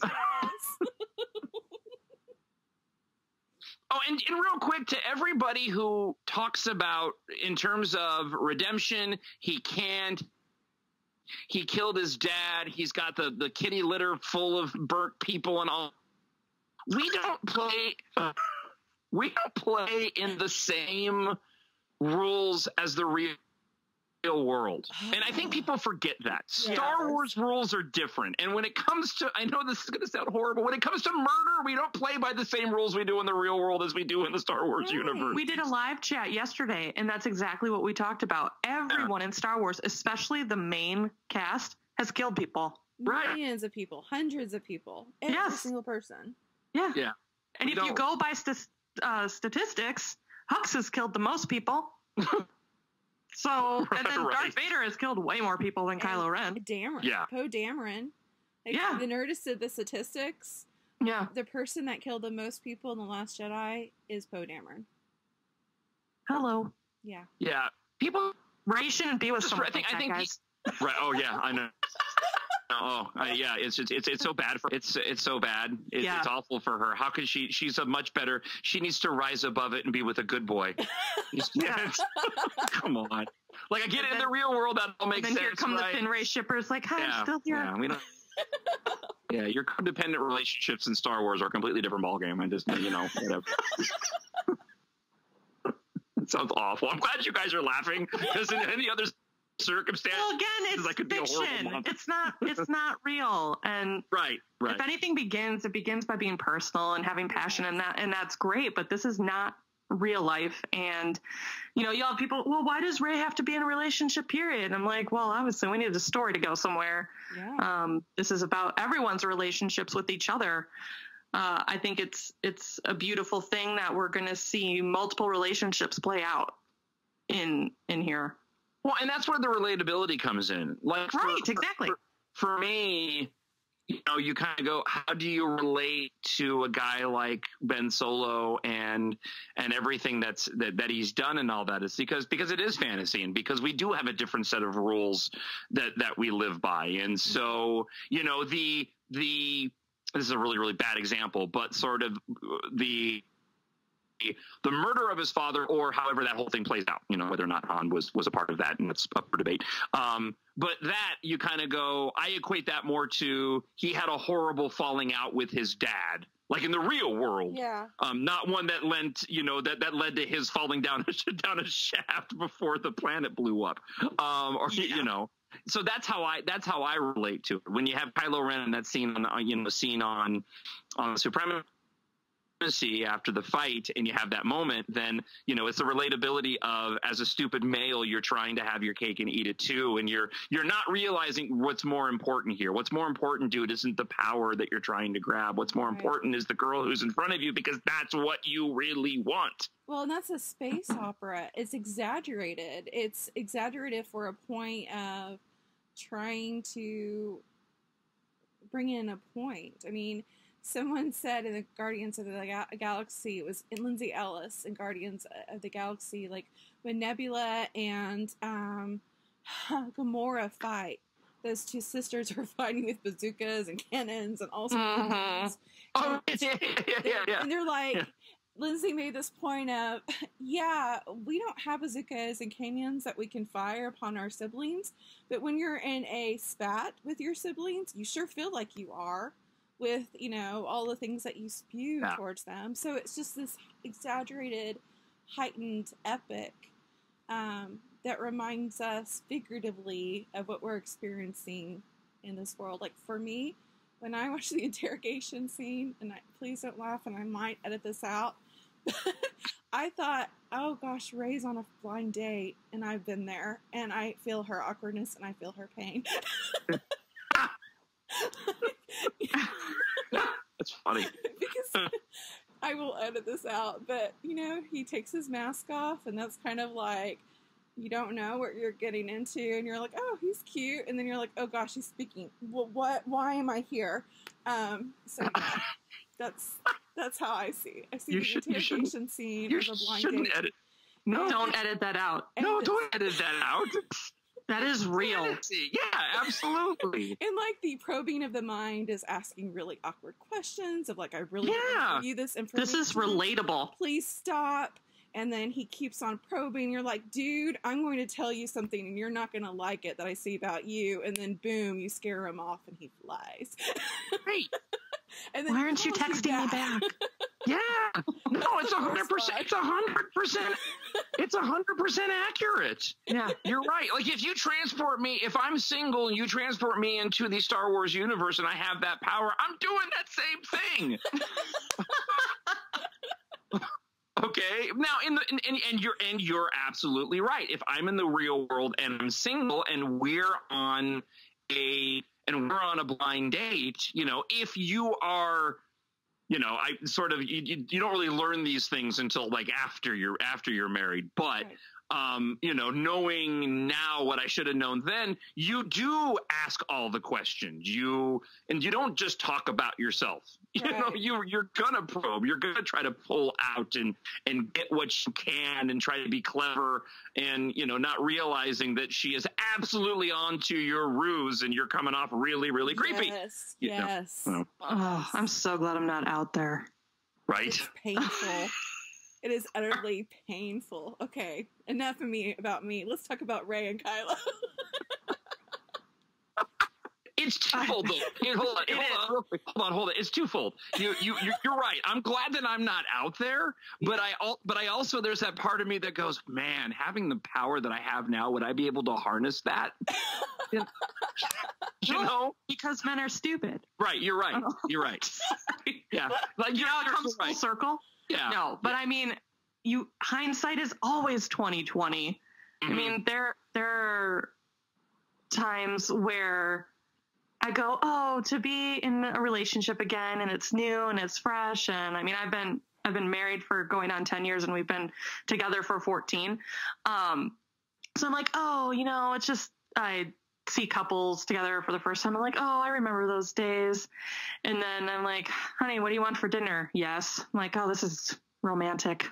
Speaker 2: Oh, and real quick, to everybody who talks about, in terms of redemption, he killed his dad, he's got the kitty litter full of burnt people and all. We don't play in the same rules as the real real world. And I think people forget that. Star Wars rules are different. And when it comes to, I know this is going to sound horrible, when it comes to murder, we don't play by the same rules we do in the real world as we do in the Star Wars universe.
Speaker 3: We did a live chat yesterday, and that's exactly what we talked about. Everyone in Star Wars, especially the main cast, has killed people.
Speaker 4: Millions of people, hundreds of people, every single person.
Speaker 3: Yeah. And if you go by statistics, Hux has killed the most people. So, and then Darth Vader has killed way more people than Kylo Ren.
Speaker 4: Poe Dameron. The Nerdist did the statistics.
Speaker 3: Yeah.
Speaker 4: The person that killed the most people in The Last Jedi is Poe Dameron.
Speaker 3: Hello.
Speaker 4: Yeah.
Speaker 2: Yeah. People.
Speaker 3: Ray shouldn't be with someone
Speaker 2: I think
Speaker 3: guys.
Speaker 2: Right. Oh, yeah. I know. It's so bad for it's so bad. It's awful for her. How could she's a much better. She needs to rise above it and be with a good boy. Come on. Like, I get it in the real world, that all makes sense.
Speaker 3: Then here come the Finray shippers, like, hi, I'm still here.
Speaker 2: Yeah, we don't. Yeah, your codependent relationships in Star Wars are a completely different ballgame. I just, whatever. It sounds awful. I'm glad you guys are laughing, because in any other circumstance,
Speaker 3: well, again, it's fiction. It's not real. And
Speaker 2: right.
Speaker 3: If anything begins, it begins by being personal and having passion, and that's great. But this is not real life. And you have people, well, why does Rey have to be in a relationship, period? I'm like, well, obviously we need a story to go somewhere. This is about everyone's relationships with each other. I think it's a beautiful thing that we're going to see multiple relationships play out in here.
Speaker 2: Well, and that's where the relatability comes in. Like,
Speaker 3: exactly.
Speaker 2: For me, you kind of go, how do you relate to a guy like Ben Solo and everything that he's done and all that? Is because it is fantasy, and because we do have a different set of rules that we live by. And so, this is a really, really bad example, but sort of the murder of his father, or however that whole thing plays out, whether or not Han was a part of that, and that's up for debate. But that, you kind of go, I equate that more to, he had a horrible falling out with his dad, like in the real world.
Speaker 4: Yeah.
Speaker 2: Not one that led to his falling down a shaft before the planet blew up. So that's how I relate to it. When you have Kylo Ren in that scene on the Supremacy after the fight, and you have that moment, then it's the relatability of, as a stupid male, you're trying to have your cake and eat it too, and you're not realizing what's more important here. What's more important, dude, isn't the power that you're trying to grab. What's more important is the girl who's in front of you, because that's what you really want.
Speaker 4: Well, and that's a space opera. It's exaggerated. It's exaggerated for a point of trying to bring in a point. I mean, someone said in the Guardians of the Galaxy, it was Lindsay Ellis in Guardians of the Galaxy, like when Nebula and Gamora fight, those two sisters are fighting with bazookas and cannons and all sorts of things.
Speaker 2: Oh, yeah.
Speaker 4: And they're like, Lindsay made this point of, we don't have bazookas and cannons that we can fire upon our siblings, but when you're in a spat with your siblings, you sure feel like you are, with, all the things that you spew towards them. So it's just this exaggerated, heightened epic that reminds us figuratively of what we're experiencing in this world. Like, for me, when I watch the interrogation scene, and please don't laugh, and I might edit this out, I thought, oh gosh, Rey's on a blind date, and I've been there, and I feel her awkwardness, and I feel her pain.
Speaker 2: That's funny.
Speaker 4: Because I will edit this out, but he takes his mask off, and that's kind of like, you don't know what you're getting into, and you're like, oh, he's cute, and then you're like, oh gosh, he's speaking. Well, why am I here? So that's how I see. I see the interrogation scene of a blind date.
Speaker 2: Edit.
Speaker 3: No, don't edit that out.
Speaker 2: No, don't edit that out.
Speaker 3: That is real.
Speaker 2: Yeah, absolutely.
Speaker 4: And like the probing of the mind is asking really awkward questions of like, I really want to give you this information.
Speaker 3: This is relatable.
Speaker 4: Please stop. And then he keeps on probing. You're like, dude, I'm going to tell you something and you're not going to like it that I see about you. And then boom, you scare him off and he flies.
Speaker 2: Great.
Speaker 3: And then why aren't you texting me back?
Speaker 2: Yeah. No, it's 100%. It's 100%. It's 100% accurate.
Speaker 3: Yeah.
Speaker 2: You're right. Like if you transport me, if I'm single and you transport me into the Star Wars universe and I have that power, I'm doing that same thing. Okay. Now, and you're absolutely right. If I'm in the real world and I'm single and we're on a blind date, you know, if you are, you know, I sort of you don't really learn these things until like after you're married, but. Right. You know, knowing now what I should have known then, you do ask all the questions. You don't just talk about yourself. You know, you're gonna probe. You're gonna try to pull out and get what you can and try to be clever and, you know, not realizing that she is absolutely onto your ruse and you're coming off really, really creepy.
Speaker 4: Yes. Yes.
Speaker 3: Oh, I'm so glad I'm not out there.
Speaker 2: Right.
Speaker 4: It's painful. It is utterly painful. Okay, enough of me about me. Let's talk about Rey and Kylo.
Speaker 2: It's twofold, though. Hold on. It's twofold. You're right. I'm glad that I'm not out there, but I also there's that part of me that goes, man, having the power that I have now, would I be able to harness that? You know,
Speaker 3: because men are stupid.
Speaker 2: Right. You're right. You're right. Yeah. Like
Speaker 3: you know, it comes full circle.
Speaker 2: Yeah.
Speaker 3: No, but I mean, hindsight is always 20/20. Mm-hmm. I mean, there are times where I go, oh, to be in a relationship again and it's new and it's fresh. And I mean, I've been married for going on 10 years and we've been together for 14. So I'm like, oh, you know, it's just, I see couples together for the first time. I'm like, oh, I remember those days. And then I'm like, honey, what do you want for dinner? Yes. I'm like, oh, this is romantic.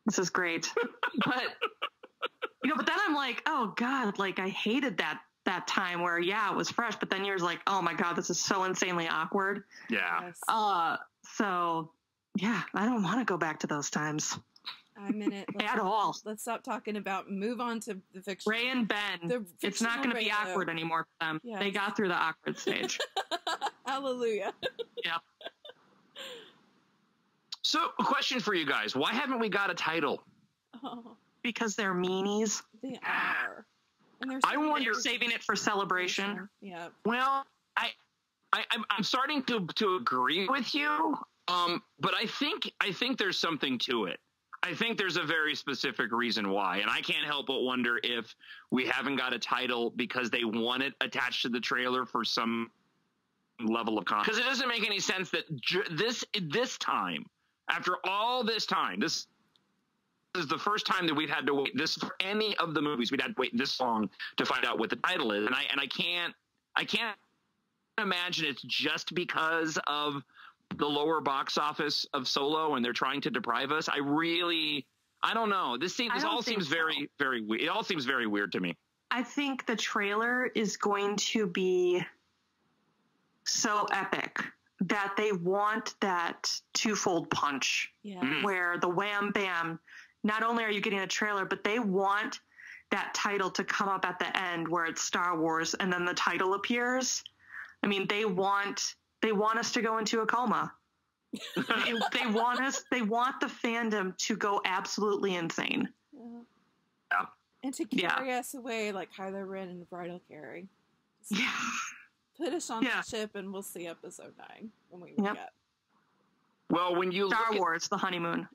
Speaker 3: This is great. But, you know, but then I'm like, oh God, like I hated that time where, yeah, it was fresh, but then you're like, oh my God, this is so insanely awkward.
Speaker 2: Yeah.
Speaker 3: So yeah, I don't want to go back to those times.
Speaker 4: I'm in it.
Speaker 3: At all.
Speaker 4: Let's stop talking about, move on to the fiction.
Speaker 3: Rey and Ben. It's not going to be awkward anymore for them. Yes. They got through the awkward stage.
Speaker 4: Hallelujah.
Speaker 3: Yeah.
Speaker 2: So, a question for you guys. Why haven't we got a title?
Speaker 4: Oh.
Speaker 3: Because they're meanies.
Speaker 4: They are. And
Speaker 3: I wonder, you're saving it for celebration.
Speaker 4: Yeah.
Speaker 2: Well, I'm starting to agree with you. But I think there's something to it. I think there's a very specific reason why, and I can't help but wonder if we haven't got a title because they want it attached to the trailer for some level of content. Because it doesn't make any sense that this time, after all this time, this is the first time that we've had to wait this for any of the movies. We'd had to wait this long to find out what the title is, and I can't imagine it's just because of the lower box office of Solo and they're trying to deprive us. I don't know. This all seems very, very weird. It all seems very weird to me.
Speaker 3: I think the trailer is going to be so epic that they want that twofold punch.
Speaker 4: Yeah.
Speaker 3: Where the wham bam, not only are you getting a trailer, but they want that title to come up at the end where it's Star Wars and then the title appears. I mean, they want us to go into a coma. they want the fandom to go absolutely insane.
Speaker 2: Yeah.
Speaker 4: And to carry us away like Kylo Ren and Bridal Carry.
Speaker 3: Yeah.
Speaker 4: Put us on the ship and we'll see episode 9 when we wake up.
Speaker 2: Well, when you
Speaker 3: Star Wars, the honeymoon.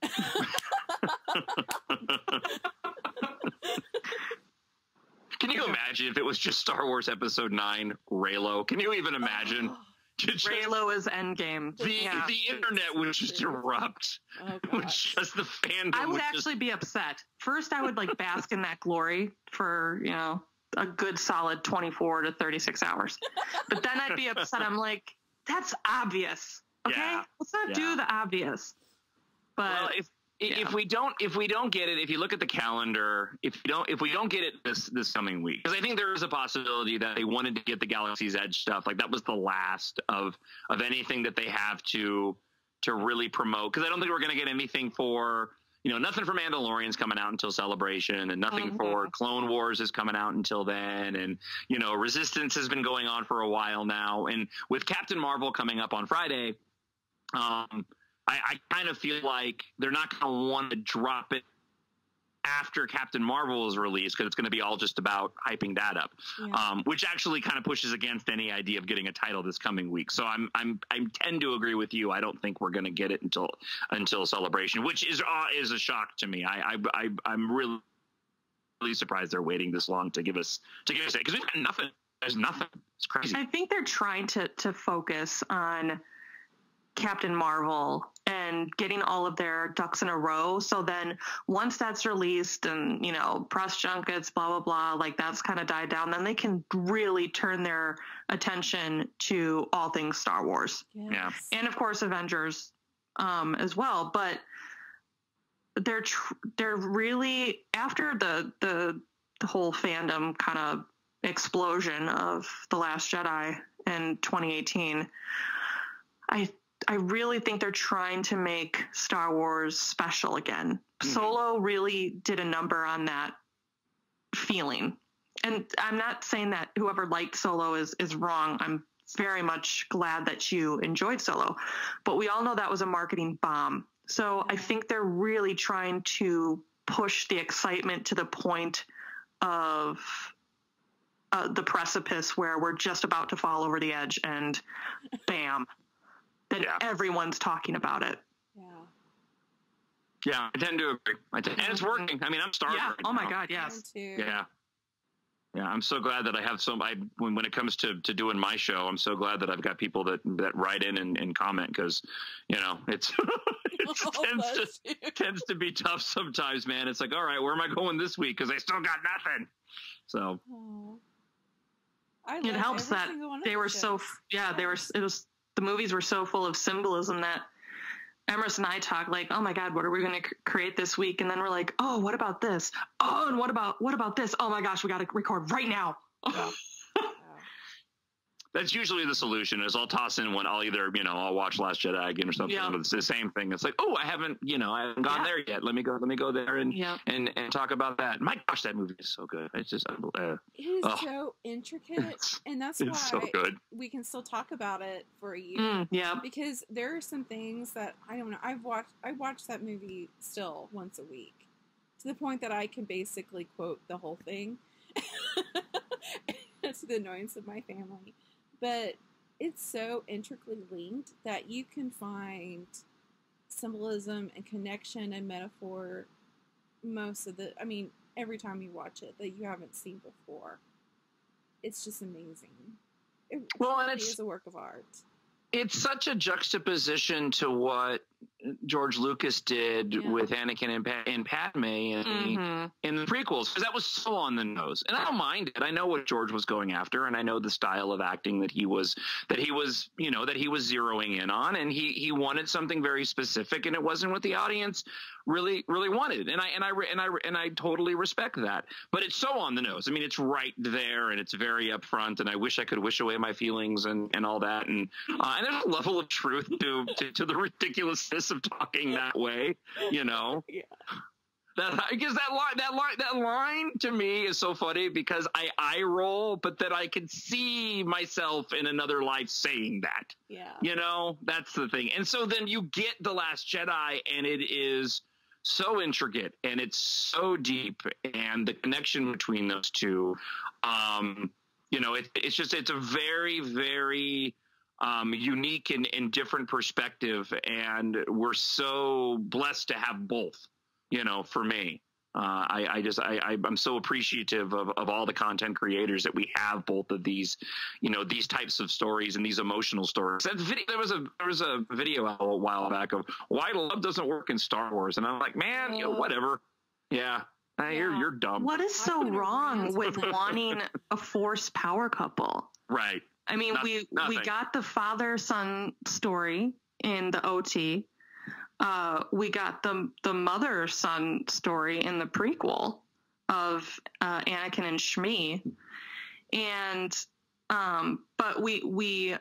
Speaker 2: Can you imagine if it was just Star Wars Episode 9, Reylo? Can you even imagine?
Speaker 3: Reylo is Endgame.
Speaker 2: The internet would just erupt.
Speaker 4: Oh,
Speaker 2: just the fandom.
Speaker 3: I would actually be upset. First, I would like bask in that glory for, you know, a good solid 24 to 36 hours. But then I'd be upset. I'm like, that's obvious. Okay, let's not do the obvious. But
Speaker 2: if we don't get it, if you look at the calendar, if we don't get it this coming week, because I think there is a possibility that they wanted to get the Galaxy's Edge stuff, like that was the last of anything that they have to really promote. Because I don't think we're going to get anything for nothing for Mandalorian's coming out until Celebration, and nothing for Clone Wars is coming out until then. And, Resistance has been going on for a while now. And with Captain Marvel coming up on Friday, I kind of feel like they're not going to want to drop it after Captain Marvel is released, because it's going to be all just about hyping that up, which actually kind of pushes against any idea of getting a title this coming week. So I tend to agree with you. I don't think we're going to get it until Celebration, which is a shock to me. I'm really surprised they're waiting this long to give us it, because we've got nothing. There's nothing. It's crazy.
Speaker 3: I think they're trying to focus on Captain Marvel and getting all of their ducks in a row. So then once that's released and, press junkets, blah, blah, blah, like that's kind of died down, then they can really turn their attention to all things Star Wars.
Speaker 4: Yes.
Speaker 2: Yeah.
Speaker 3: And of course, Avengers as well. But they're really, after the whole fandom kind of explosion of The Last Jedi in 2018, I really think they're trying to make Star Wars special again. Solo really did a number on that feeling. And I'm not saying that whoever liked Solo is wrong. I'm very much glad that you enjoyed Solo. But we all know that was a marketing bomb. So I think they're really trying to push the excitement to the point of the precipice where we're just about to fall over the edge and bam. Then everyone's talking about it.
Speaker 2: Yeah, I tend to agree. And it's working. I mean, I'm starving.
Speaker 3: Yeah.
Speaker 2: Right
Speaker 3: Oh my
Speaker 2: now.
Speaker 3: God. Yes.
Speaker 2: Yeah. Yeah. I'm so glad that I have when it comes to doing my show, I'm so glad that I've got people that write in and comment, because, it's tends to be tough sometimes, man. It's like, all right, where am I going this week? Because I still got nothing. So.
Speaker 3: It helps that they were the movies were so full of symbolism that Emerson and I talk like, oh my God, what are we going to create this week? And then we're like, oh, what about this? Oh, and what about this? Oh my gosh, we got to record right now.
Speaker 2: Yeah. That's usually the solution, is I'll toss in one. I'll either, I'll watch Last Jedi again or something. But it's the same thing. It's like, oh, I haven't gone there yet. Let me go there and talk about that. My gosh, that movie is so good. It's just,
Speaker 4: it is so intricate, and that's why
Speaker 2: so good.
Speaker 4: We can still talk about it for a year.
Speaker 3: Yeah,
Speaker 4: because there are some things that I don't know. I watch that movie still once a week, to the point that I can basically quote the whole thing. To the annoyance of my family. But it's so intricately linked that you can find symbolism and connection and metaphor every time you watch it that you haven't seen before. It's just amazing. It really is a work of art.
Speaker 2: It's such a juxtaposition to what George Lucas did with Anakin and Padme in the prequels, because that was so on the nose. And I don't mind it. I know what George was going after, and I know the style of acting that he was zeroing in on, and he wanted something very specific, and it wasn't what the audience really wanted. And I totally respect that. But it's so on the nose. I mean, it's right there, and it's very upfront, and I wish I could wish away my feelings and all that. And there's a level of truth to the ridiculousness of talking that way, That line to me is so funny, because I eye roll, but that I can see myself in another life saying that. Yeah. That's the thing. And so then you get The Last Jedi, and it is so intricate, and it's so deep, and the connection between those two, it's a very, very unique and different perspective, and we're so blessed to have both. For me, I'm so appreciative of all the content creators that we have both of these, these types of stories and these emotional stories. There was a video a while back of why love doesn't work in Star Wars, and I'm like, man, whatever. Yeah. You're dumb.
Speaker 3: What is so wrong with wanting a forced power couple?
Speaker 2: Right.
Speaker 3: I mean, we got the father-son story in the OT. We got the mother-son story in the prequel of Anakin and Shmi, and but we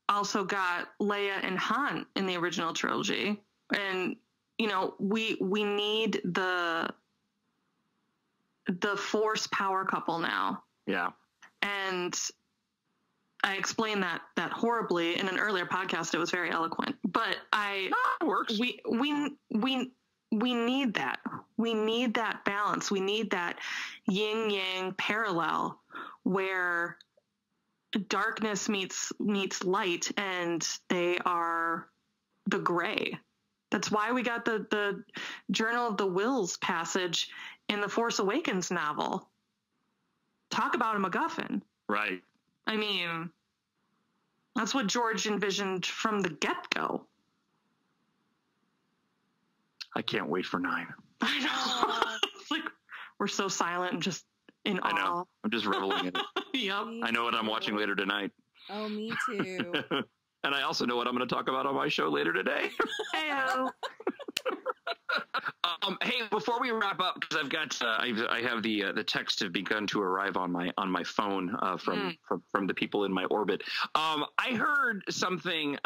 Speaker 3: also got Leia and Han in the original trilogy, and you know, we need the Force power couple now.
Speaker 2: Yeah.
Speaker 3: And I explained that horribly in an earlier podcast. It was very eloquent, but
Speaker 2: it works.
Speaker 3: We need that. We need that balance. We need that yin yang parallel where darkness meets light, and they are the gray. That's why we got the Journal of the Wills passage in the Force Awakens novel. Talk about a MacGuffin.
Speaker 2: Right.
Speaker 3: I mean, that's what George envisioned from the get-go.
Speaker 2: I can't wait for 9.
Speaker 3: I know. It's like we're so silent and just in awe.
Speaker 2: I know. I'm just reveling in it.
Speaker 3: Yep.
Speaker 2: I know what I'm watching later tonight.
Speaker 4: Oh, me too.
Speaker 2: And I also know what I'm going to talk about on my show later today.
Speaker 3: Heyo.
Speaker 2: Hey, before we wrap up, because I've got I have the texts have begun to arrive on my phone from the people in my orbit. I heard something.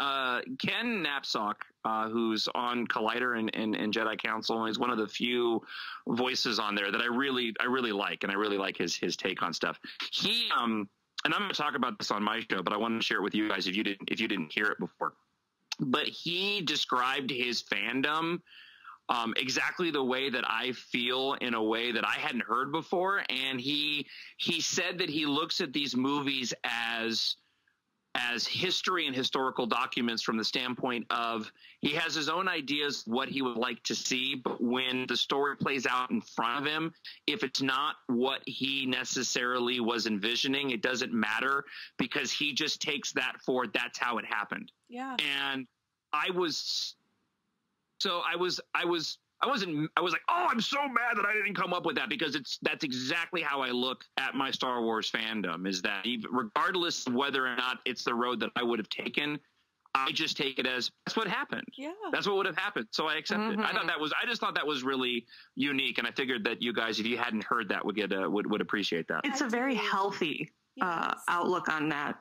Speaker 2: Ken Knapsack, who's on Collider and Jedi Council, and he's one of the few voices on there that I really like, and I really like his take on stuff. He and I'm going to talk about this on my show, but I wanted to share it with you guys if you didn't hear it before. But he described his fandom exactly the way that I feel, in a way that I hadn't heard before. And he said that he looks at these movies as history and historical documents from the standpoint of he has his own ideas what he would like to see, but when the story plays out in front of him, if it's not what he necessarily was envisioning, it doesn't matter, because he just takes that for that's how it happened.
Speaker 4: Yeah.
Speaker 2: And I was like, oh, I'm so mad that I didn't come up with that, because that's exactly how I look at my Star Wars fandom, is that regardless of whether or not it's the road that I would have taken, I just take it as that's what happened.
Speaker 4: Yeah.
Speaker 2: That's what would have happened. So I accept it. I just thought that was really unique. And I figured that you guys, if you hadn't heard that, would appreciate that.
Speaker 3: It's a very healthy outlook on that.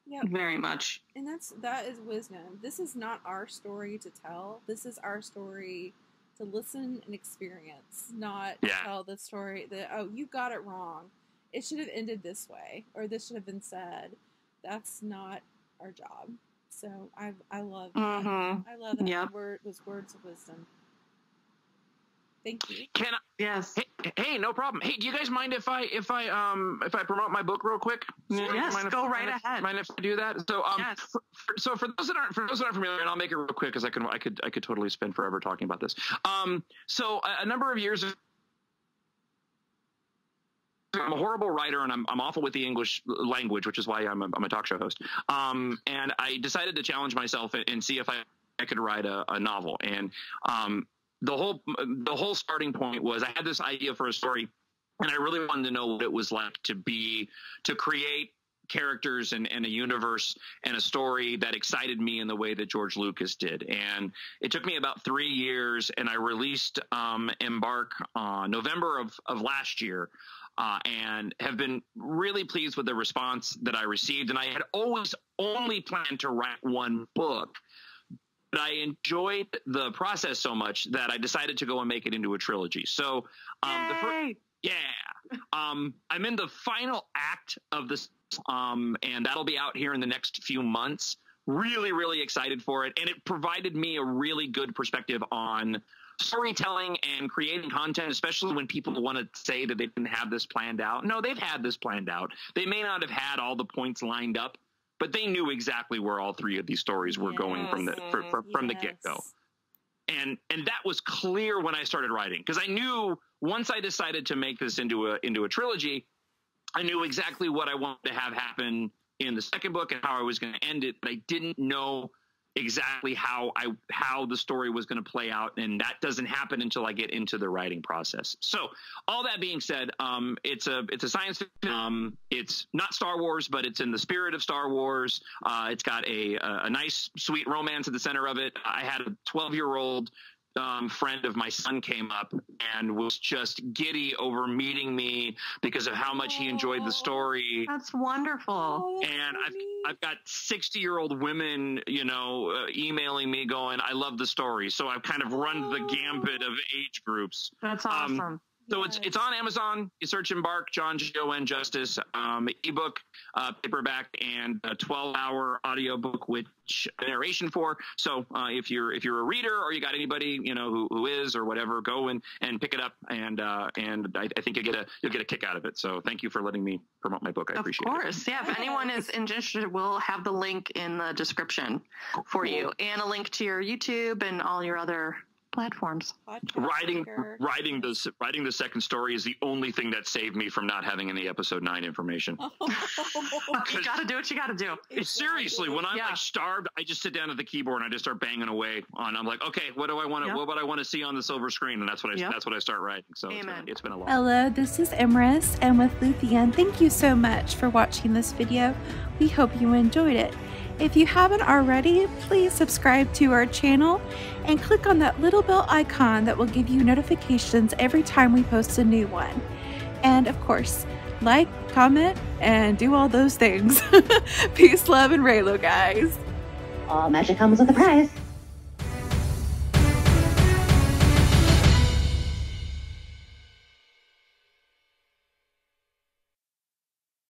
Speaker 4: Yeah,
Speaker 3: very much.
Speaker 4: And that is wisdom. This is not our story to tell. This is our story to listen and experience, not tell the story that, oh, you got it wrong. It should have ended this way, or this should have been said. That's not our job. So I love that. I love that.
Speaker 3: Yep.
Speaker 4: Those words of wisdom. Thank you.
Speaker 3: Yes.
Speaker 2: Hey, no problem. Hey, do you guys mind if I promote my book real quick?
Speaker 3: Sure. Yes, go right ahead.
Speaker 2: Mind if I do that? So
Speaker 3: yes.
Speaker 2: So for those that aren't familiar, and I'll make it real quick because I could totally spend forever talking about this. So a number of years ago, I'm a horrible writer, and I'm awful with the English language, which is why I'm a talk show host. And I decided to challenge myself and see if I could write a novel. And the whole starting point was I had this idea for a story, and I really wanted to know what it was like to create characters and a universe and a story that excited me in the way that George Lucas did. And it took me about 3 years, and I released Embark November of last year, and have been really pleased with the response that I received. And I had always only planned to write one book, but I enjoyed the process so much that I decided to go and make it into a trilogy. So I'm in the final act of this, and that'll be out here in the next few months. Really, really excited for it. And it provided me a really good perspective on storytelling and creating content, especially when people want to say that they didn't have this planned out. No, they've had this planned out. They may not have had all the points lined up, but they knew exactly where all three of these stories were going from the get-go. And that was clear when I started writing, because I knew once I decided to make this into a trilogy, I knew exactly what I wanted to have happen in the second book and how I was going to end it, but I didn't know exactly how the story was going to play out, and that doesn't happen until I get into the writing process. So all that being said, it's a science fiction. It's not Star Wars, but it's in the spirit of Star Wars. It's got a nice, sweet romance at the center of it. I had a 12-year-old friend of my son came up and was just giddy over meeting me because of how much he enjoyed the story.
Speaker 3: That's wonderful.
Speaker 2: And I've got 60-year-old women, you know, emailing me going, I love the story. So I've kind of run the gambit of age groups.
Speaker 3: That's awesome.
Speaker 2: So it's on Amazon. You search Embark, Jon Justice, ebook, paperback, and a 12-hour audiobook, which narration for. So if you're a reader or you got anybody you know who is or whatever, go and pick it up, and I think you'll get a kick out of it. So thank you for letting me promote my book. I appreciate it. Of course,
Speaker 3: yeah. If anyone is interested, we'll have the link in the description for you, and a link to your YouTube and all your other platforms.
Speaker 2: Writing the second story is the only thing that saved me from not having any episode 9 information.
Speaker 3: You gotta do what you gotta do.
Speaker 2: Seriously, when I'm like starved, I just sit down at the keyboard and I just start banging away on. I'm like, okay, what do I want to? What would I want to see on the silver screen? And that's what I start writing. So it's been a lot.
Speaker 1: Hello, this is Emrys, and with Luthien. Thank you so much for watching this video. We hope you enjoyed it. If you haven't already, please subscribe to our channel and click on that little bell icon that will give you notifications every time we post a new one. And of course, like, comment, and do all those things. Peace, love, and Reylo, guys.
Speaker 5: All magic comes with a price.